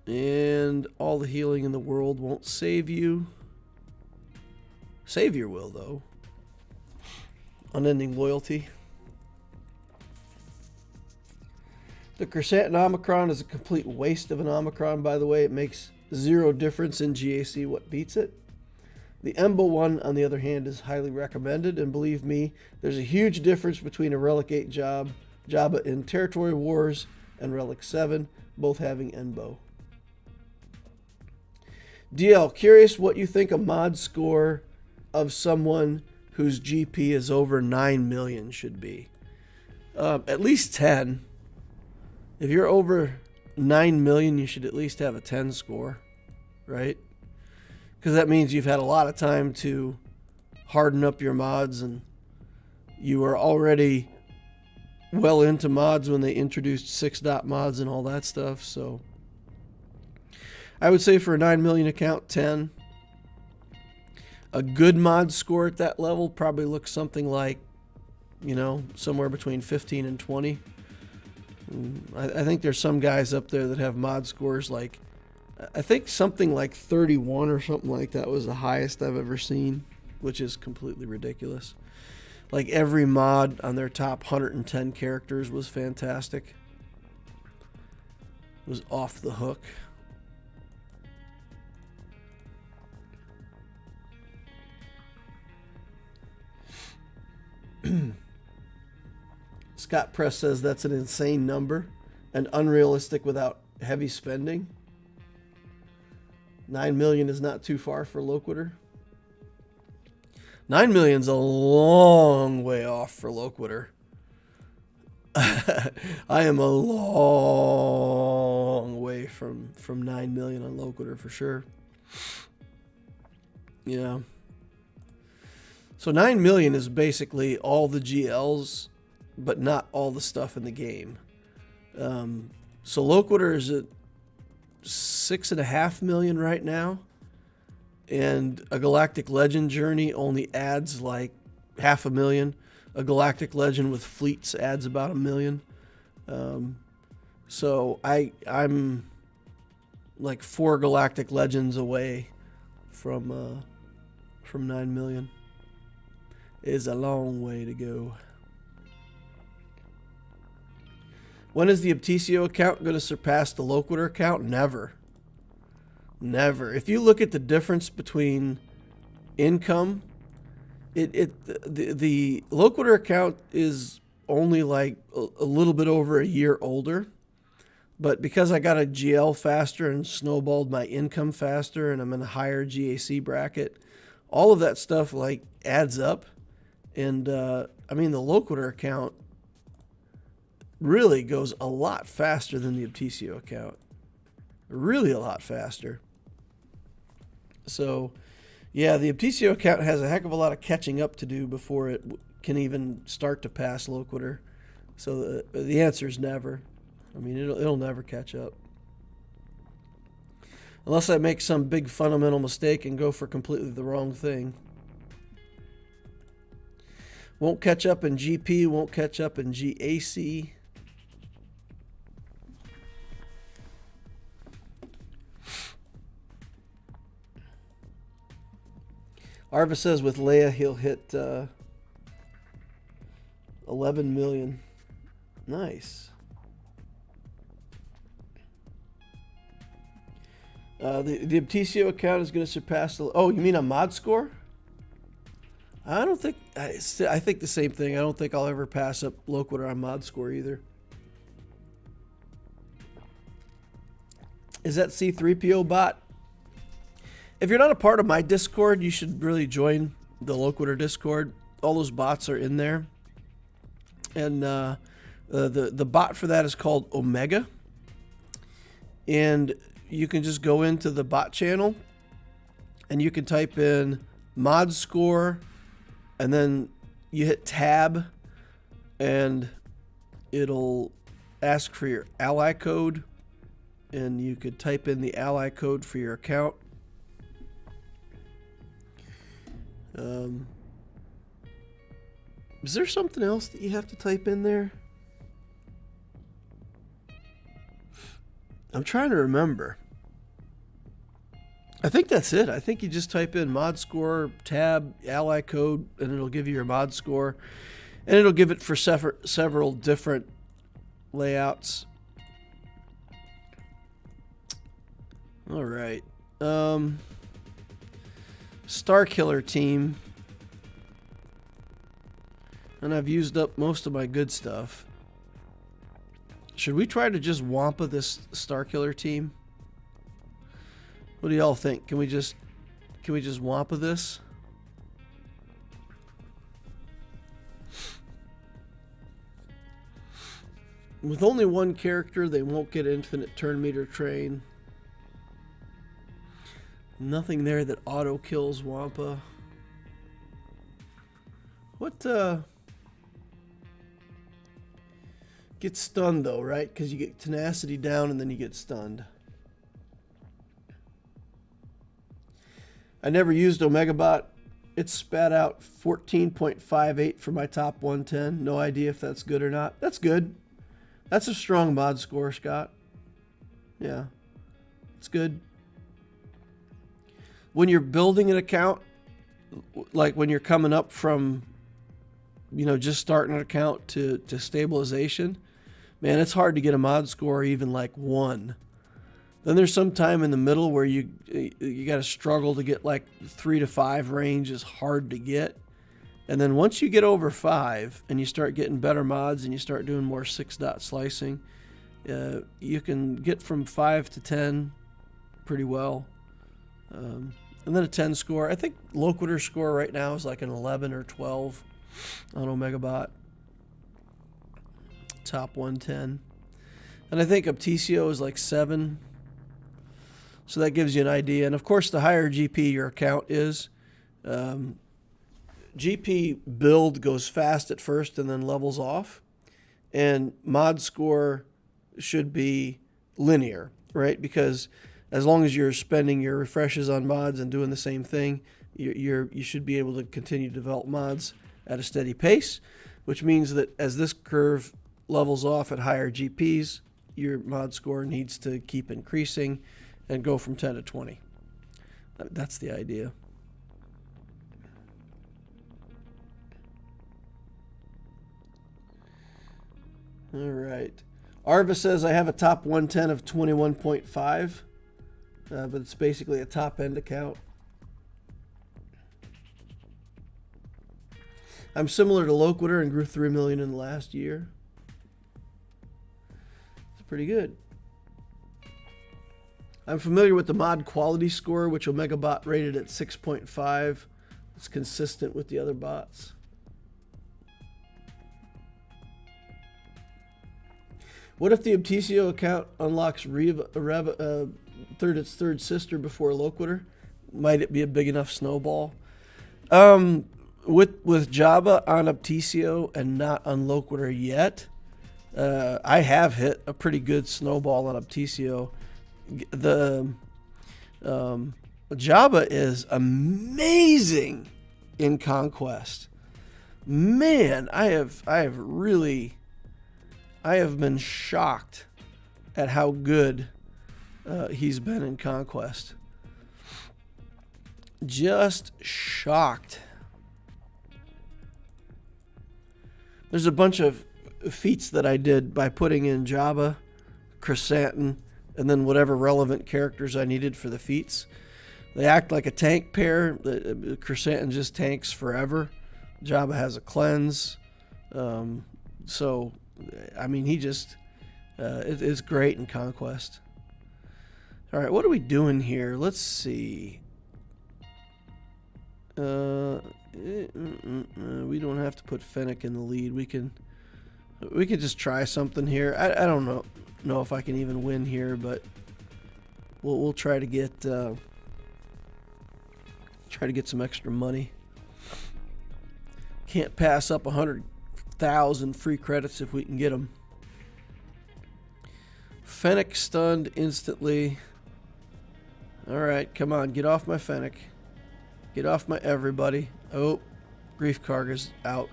and all the healing in the world won't save you. Savior will, though. Unending loyalty. The Crescent and Omicron is a complete waste of an Omicron, by the way. It makes zero difference in GAC what beats it. The Embo one, on the other hand, is highly recommended, and believe me, there's a huge difference between a Relic 8 Jabba in Territory Wars and Relic 7, both having Embo. DL, curious what you think a mod score of someone whose GP is over 9 million should be. At least 10. If you're over 9 million, you should at least have a 10 score, right? Because that means you've had a lot of time to harden up your mods and you are already well into mods when they introduced 6-dot mods and all that stuff. So I would say for a 9 million account, 10. A good mod score at that level probably looks something like, you know, somewhere between 15 and 20. I think there's some guys up there that have mod scores like I think something like 31 or something like that was the highest I've ever seen, which is completely ridiculous. Like every mod on their top 110 characters was fantastic. It was off the hook. Scott Press says that's an insane number and unrealistic without heavy spending. 9 million is not too far for Loquitur. 9 million's a long way off for Loquitur. I am a long way from 9 million on Loquitur for sure. Yeah. So 9 million is basically all the GLs, but not all the stuff in the game. So Loquitur is at 6.5 million right now, and a Galactic Legend journey only adds like 500,000. A Galactic Legend with fleets adds about 1 million. So I'm like 4 Galactic Legends away from 9 million. It is a long way to go. When is the Obticeo account going to surpass the Loquitur account? Never. Never. If you look at the difference between income, the Loquitur account is only like a little bit over a year older. But because I got a GL faster and snowballed my income faster and I'm in a higher GAC bracket, all of that stuff like adds up. And I mean, the Loquitur account really goes a lot faster than the Obticeo account. Really a lot faster. So, yeah, the Obticeo account has a heck of a lot of catching up to do before it can even start to pass Loquitur. So the answer is never. I mean, it'll never catch up. Unless I make some big fundamental mistake and go for completely the wrong thing. Won't catch up in GP, won't catch up in GAC. Arva says with Leia he'll hit 11 million. Nice. The Obticeo account is going to surpass the... Oh, you mean a mod score? I don't think... I think the same thing. I don't think I'll ever pass up Loquitur on mod score either. Is that C3PO bot? If you're not a part of my Discord, you should really join the Loquitur Discord. All those bots are in there. And the bot for that is called Omega. And you can just go into the bot channel and you can type in mod score and then you hit tab and it'll ask for your ally code and you could type in the ally code for your account. Is there something else that you have to type in there? I'm trying to remember. I think that's it. I think you just type in mod score, tab, ally code, and it'll give you your mod score. And it'll give it for several different layouts. All right. Star Killer team. And I've used up most of my good stuff. Should we try to just Wampa this Star Killer team? What do y'all think? Can we just Wampa this? With only one character, they won't get infinite turn meter train. Nothing there that auto kills Wampa. What get stunned though, right? Because you get tenacity down and then you get stunned. I never used Omegabot. It spat out 14.58 for my top 110. No idea if that's good or not. That's good. That's a strong mod score, Scott. Yeah, it's good. when you're building an account, like when you're coming up from, just starting an account to stabilization, man, it's hard to get a mod score even like 1. Then there's some time in the middle where you got to struggle to get like 3 to 5 range is hard to get. And then once you get over 5 and you start getting better mods and you start doing more 6-dot slicing, you can get from 5 to 10 pretty well. And then a 10 score. I think Loquitur score right now is like an 11 or 12 on Omegabot. Top 110. And I think Obticeo is like 7. So that gives you an idea. And of course, the higher GP your account is, GP build goes fast at first and then levels off. And mod score should be linear, right? Because as long as you're spending your refreshes on mods and doing the same thing, you should be able to continue to develop mods at a steady pace, which means that as this curve levels off at higher GPs, your mod score needs to keep increasing and go from 10 to 20. That's the idea. All right. Arva says, I have a top 110 of 21.5, but it's basically a top-end account. I'm similar to Loquitur and grew 3 million in the last year. It's pretty good. I'm familiar with the mod quality score, which Omegabot rated at 6.5. It's consistent with the other bots. What if the Obticeo account unlocks its third sister before Loquitur? Might it be a big enough snowball? With Jabba on Obticeo and not on Loquitur yet, I have hit a pretty good snowball on Obticeo. The Jabba is amazing in Conquest. Man, I have been shocked at how good he's been in Conquest. Just shocked. There's a bunch of feats that I did by putting in Jabba, Chrysanthemum, and then whatever relevant characters I needed for the feats. They act like a tank pair. The Chrysanthemum just tanks forever. Jabba has a cleanse. So, I mean, he just... it's great in Conquest. All right, what are we doing here? Let's see. We don't have to put Fennec in the lead. We can just try something here. I don't know if I can even win here, but we'll try to get some extra money. Can't pass up 100,000 free credits if we can get them. Fennec stunned instantly. All right, come on, get off my Fennec. Get off my everybody. Oh, Grief Karga's out.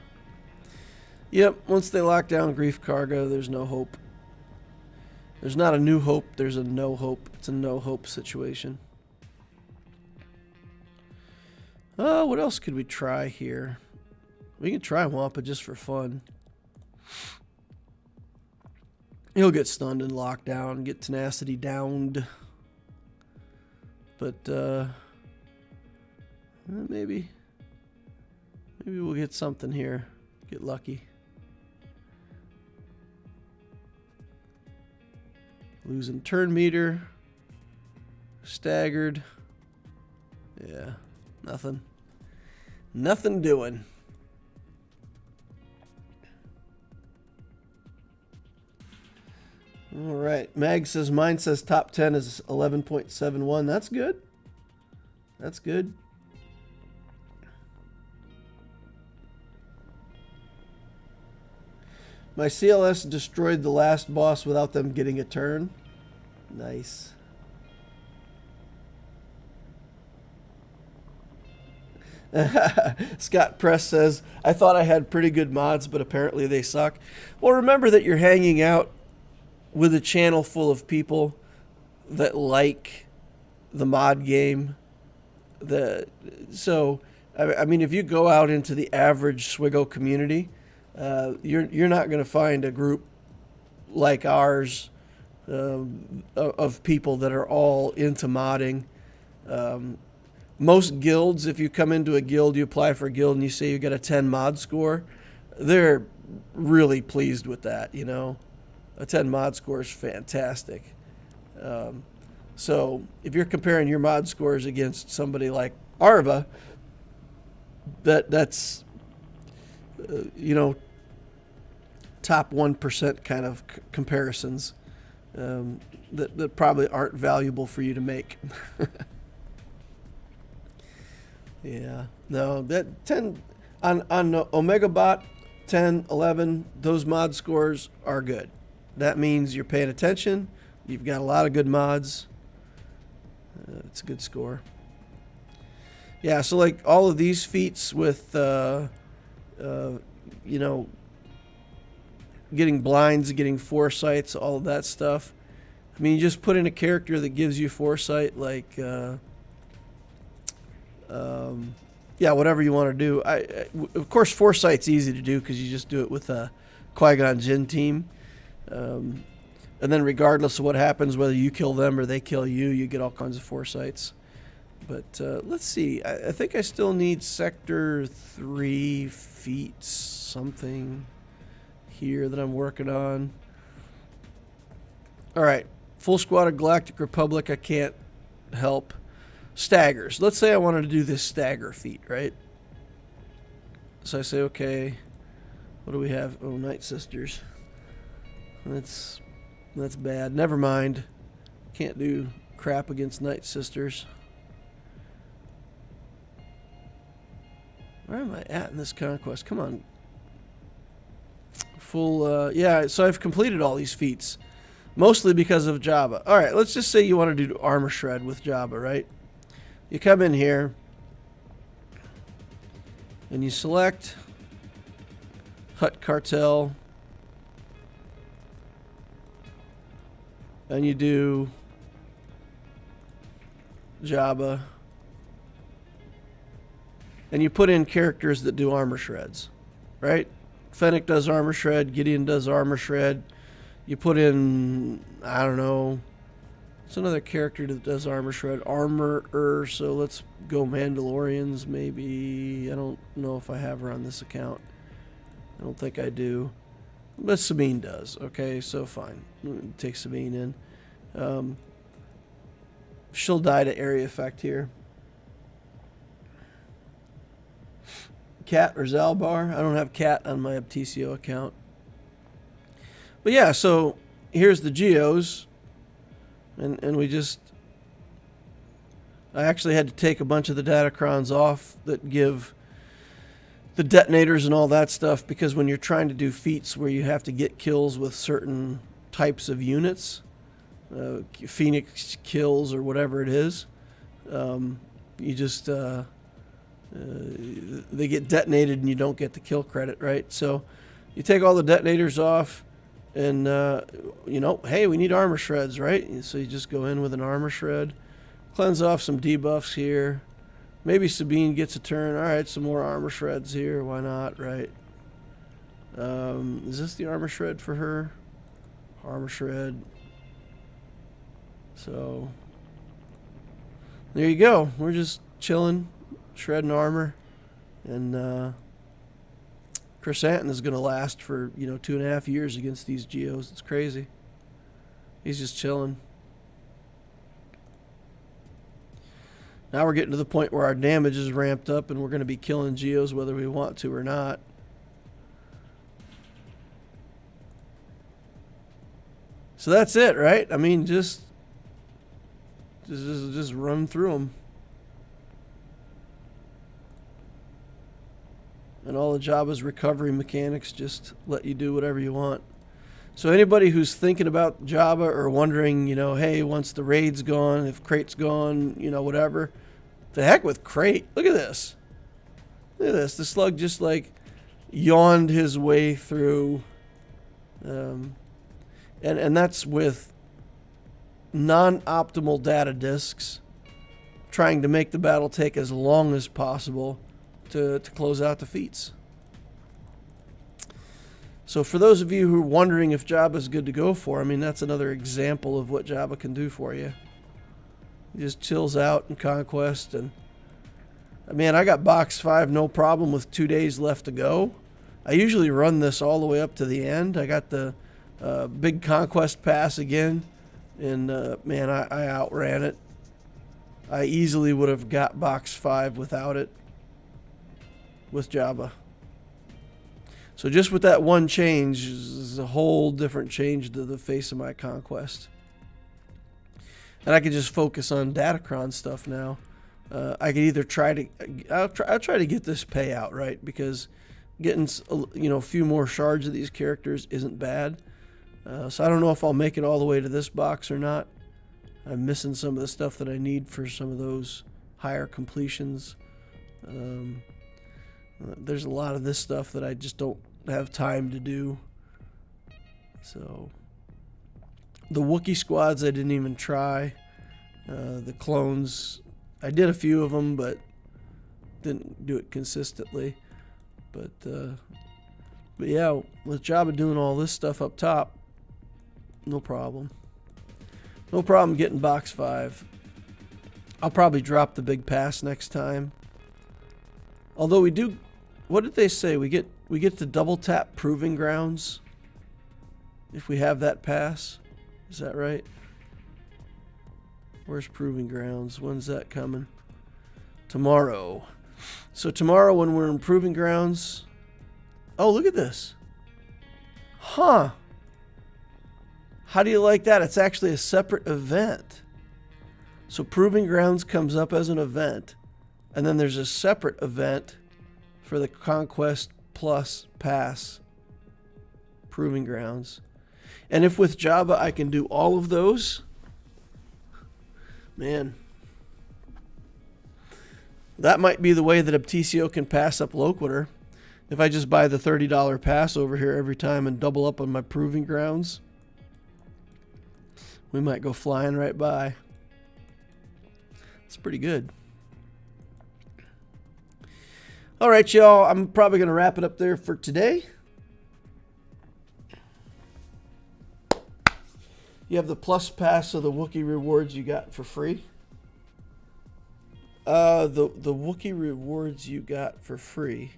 Yep, once they lock down Grief Karga, there's no hope. There's not a new hope, there's a no hope. It's a no hope situation. What else could we try here? We can try Wampa just for fun. He'll get stunned and locked down, get tenacity downed. But maybe we'll get something here. Get lucky. Losing turn meter. Staggered. Yeah, nothing. Nothing doing. All right. Mag says mine says top 10 is 11.71. That's good. That's good. My CLS destroyed the last boss without them getting a turn. Nice. Scott Press says, I thought I had pretty good mods, but apparently they suck. Well, remember that you're hanging out with a channel full of people that like the mod game. So I mean, if you go out into the average Swgoh community, you're not going to find a group like ours of people that are all into modding. Most guilds, if you come into a guild, you apply for a guild and you say you get a 10 mod score, they're really pleased with that, you know. A 10 mod score is fantastic. So if you're comparing your mod scores against somebody like Arva, that's you know, top 1% kind of comparisons that probably aren't valuable for you to make. Yeah, no, that 10 on Omega Bot 10, 11, those mod scores are good. That means you're paying attention. You've got a lot of good mods. It's a good score. Yeah, so like all of these feats with, you know, getting blinds, getting foresights, all of that stuff. I mean, you just put in a character that gives you foresight, like, yeah, whatever you want to do. Of course, foresight's easy to do because you just do it with a Qui-Gon Jinn team. And then regardless of what happens, whether you kill them or they kill you, you get all kinds of foresights. But let's see. I think I still need Sector 3 feet something here that I'm working on. All right. Full squad of Galactic Republic. I can't help. Staggers. Let's say I wanted to do this stagger feat, right? So I say, okay. What do we have? Oh, Night Sisters. That's bad. Never mind. Can't do crap against Night Sisters. Where am I at in this conquest? Come on. Full, yeah, so I've completed all these feats. Mostly because of Jabba. Alright, let's just say you want to do armor shred with Jabba, right? You come in here. And you select Hut Cartel. And you do Jabba. And you put in characters that do armor shreds, right? Fennec does armor shred. Gideon does armor shred. You put in, I don't know, it's another character that does armor shred. Armorer, so let's go Mandalorians maybe. I don't know if I have her on this account. I don't think I do. But Sabine does. Okay, so fine. Take Sabine in. She'll die to area effect here. Cat or Zalbar. I don't have Cat on my Obticeo account. But yeah, so here's the geos. And we just... I actually had to take a bunch of the datacrons off that give the detonators and all that stuff, because when you're trying to do feats where you have to get kills with certain types of units, Phoenix kills or whatever it is, you just... they get detonated and you don't get the kill credit, right? So you take all the detonators off and, you know, hey, we need armor shreds, right? So you just go in with an armor shred, cleanse off some debuffs here. Maybe Sabine gets a turn. All right, some more armor shreds here. Why not, right? Is this the armor shred for her? Armor shred. So there you go. We're just chilling. Shredding armor, and Chrysanthemum is going to last for 2.5 years against these geos. It's crazy. He's just chilling. Now we're getting to the point where our damage is ramped up, and we're going to be killing geos whether we want to or not. So that's it, right? I mean, just run through them. And all the Jabba's recovery mechanics just let you do whatever you want. So anybody who's thinking about Jabba or wondering, hey, once the raid's gone, if Crate's gone, whatever, the heck with Crate. Look at this. Look at this. The slug just like yawned his way through. And that's with non-optimal data disks, trying to make the battle take as long as possible to close out the feats. So for those of you who are wondering if Jabba is good to go for, I mean, that's another example of what Jabba can do for you. He just chills out in Conquest. And man, I got box 5 no problem with 2 days left to go. I usually run this all the way up to the end. I got the big Conquest pass again, and man, I outran it. I easily would have got box 5 without it with Jabba. So just with that one change is a whole different change to the face of my Conquest. And I can just focus on Datacron stuff now. I could either I'll try to get this payout, right? Because getting, a few more shards of these characters isn't bad. So I don't know if I'll make it all the way to this box or not. I'm missing some of the stuff that I need for some of those higher completions. There's a lot of this stuff that I just don't have time to do. So the Wookiee squads I didn't even try. The clones, I did a few of them, but didn't do it consistently. But yeah, with Jabba doing all this stuff up top, no problem. No problem getting box 5. I'll probably drop the big pass next time. Although we do, what did they say? We get to double tap Proving Grounds if we have that pass. Is that right? Where's Proving Grounds? When's that coming? Tomorrow. So tomorrow when we're in Proving Grounds. Oh, look at this. Huh. How do you like that? It's actually a separate event. So Proving Grounds comes up as an event. And then there's a separate event for the Conquest Plus Pass Proving Grounds. And if with Jabba I can do all of those, man, that might be the way that Obticeo can pass up Loquitur. If I just buy the $30 pass over here every time and double up on my Proving Grounds, we might go flying right by. It's pretty good. All right, y'all. I'm probably going to wrap it up there for today. You have the plus pass of the Wookiee rewards you got for free. The Wookiee rewards you got for free.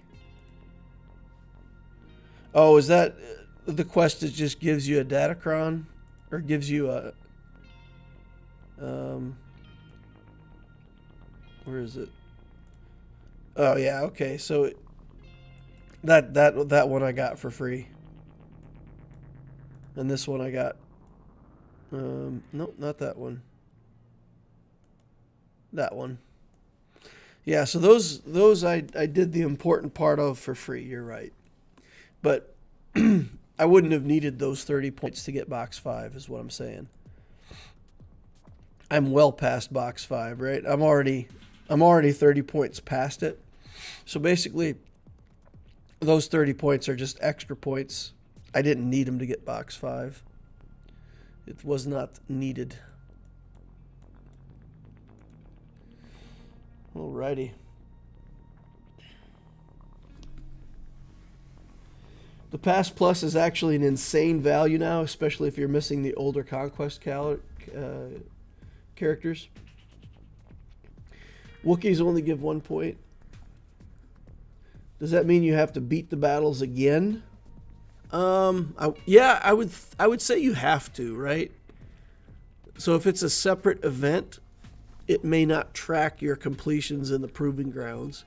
Oh, is that the quest that just gives you a Datacron? Or gives you a... where is it? Oh, yeah, okay. So that one I got for free. And this one I got... nope, not that one. That one. Yeah, so those I did the important part of for free. You're right. But I wouldn't have needed those 30 points to get box 5 is what I'm saying. I'm well past box 5, right? I'm already 30 points past it. So basically those 30 points are just extra points. I didn't need them to get box 5. It was not needed. Alrighty. The Pass Plus is actually an insane value now, especially if you're missing the older Conquest characters. Wookiees only give 1 point. Does that mean you have to beat the battles again? Yeah, I would say you have to, right? So if it's a separate event, it may not track your completions in the Proving Grounds.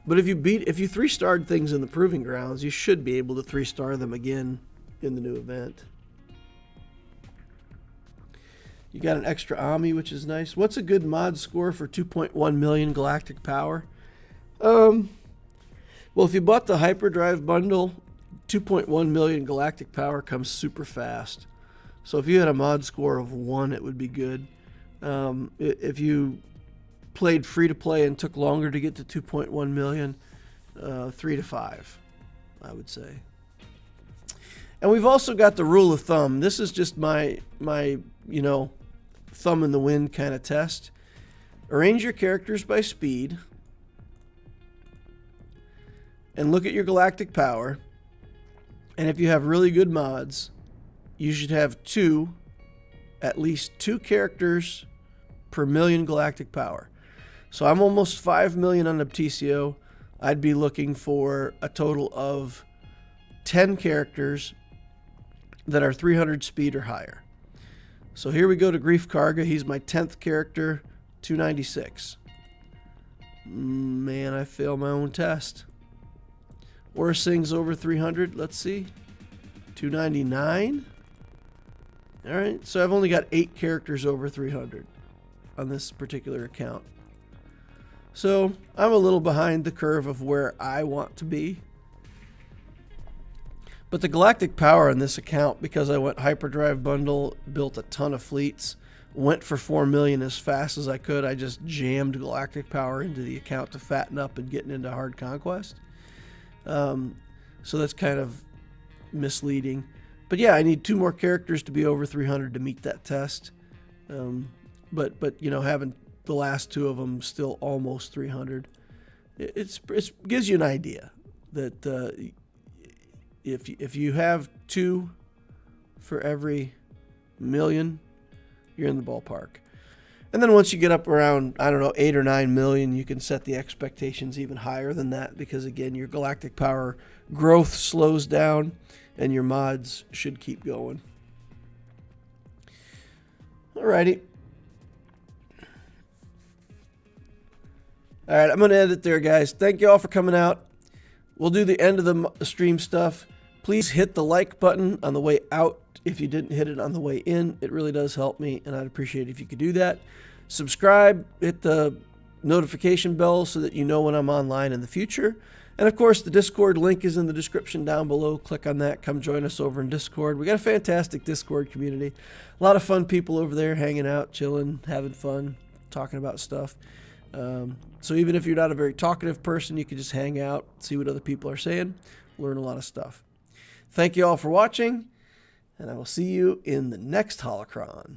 But if you 3-starred things in the Proving Grounds, you should be able to 3-star them again in the new event. You got an extra Ami, which is nice. What's a good mod score for 2.1 million galactic power? Well, if you bought the Hyperdrive bundle, 2.1 million galactic power comes super fast. So if you had a mod score of 1, it would be good. If you played free-to-play and took longer to get to 2.1 million, 3 to 5, I would say. And we've also got the rule of thumb. This is just my thumb in the wind kind of test. arrange your characters by speed, and look at your galactic power. And if you have really good mods, you should have at least two characters per million galactic power. So I'm almost 5 million on Obticeo. I'd be looking for a total of 10 characters that are 300 speed or higher. So here we go to Grief Karga. He's my 10th character, 296. Man, I failed my own test. Orsing's over 300. Let's see. 299. All right, so I've only got 8 characters over 300 on this particular account. So I'm a little behind the curve of where I want to be. But the galactic power on this account, because I went hyperdrive bundle, built a ton of fleets, went for 4 million as fast as I could. I just jammed galactic power into the account to fatten up and getting into hard conquest. So that's kind of misleading. But yeah, I need 2 more characters to be over 300 to meet that test. But you know, having the last 2 of them still almost 300, it gives you an idea that if you have 2 for every million, you're in the ballpark. And then once you get up around, I don't know, 8 or 9 million, you can set the expectations even higher than that, because again, your galactic power growth slows down and your mods should keep going. Alrighty. Alright, I'm going to end it there, guys. Thank you all for coming out. We'll do the end of the stream stuff. Please hit the like button on the way out if you didn't hit it on the way in. It really does help me, and I'd appreciate it if you could do that. Subscribe, hit the notification bell so that you know when I'm online in the future. And of course, the Discord link is in the description down below. Click on that. Come join us over in Discord. We got a fantastic Discord community. A lot of fun people over there hanging out, chilling, having fun, talking about stuff. So even if you're not a very talkative person, you can just hang out, see what other people are saying, learn a lot of stuff. Thank you all for watching, and I will see you in the next Holocron.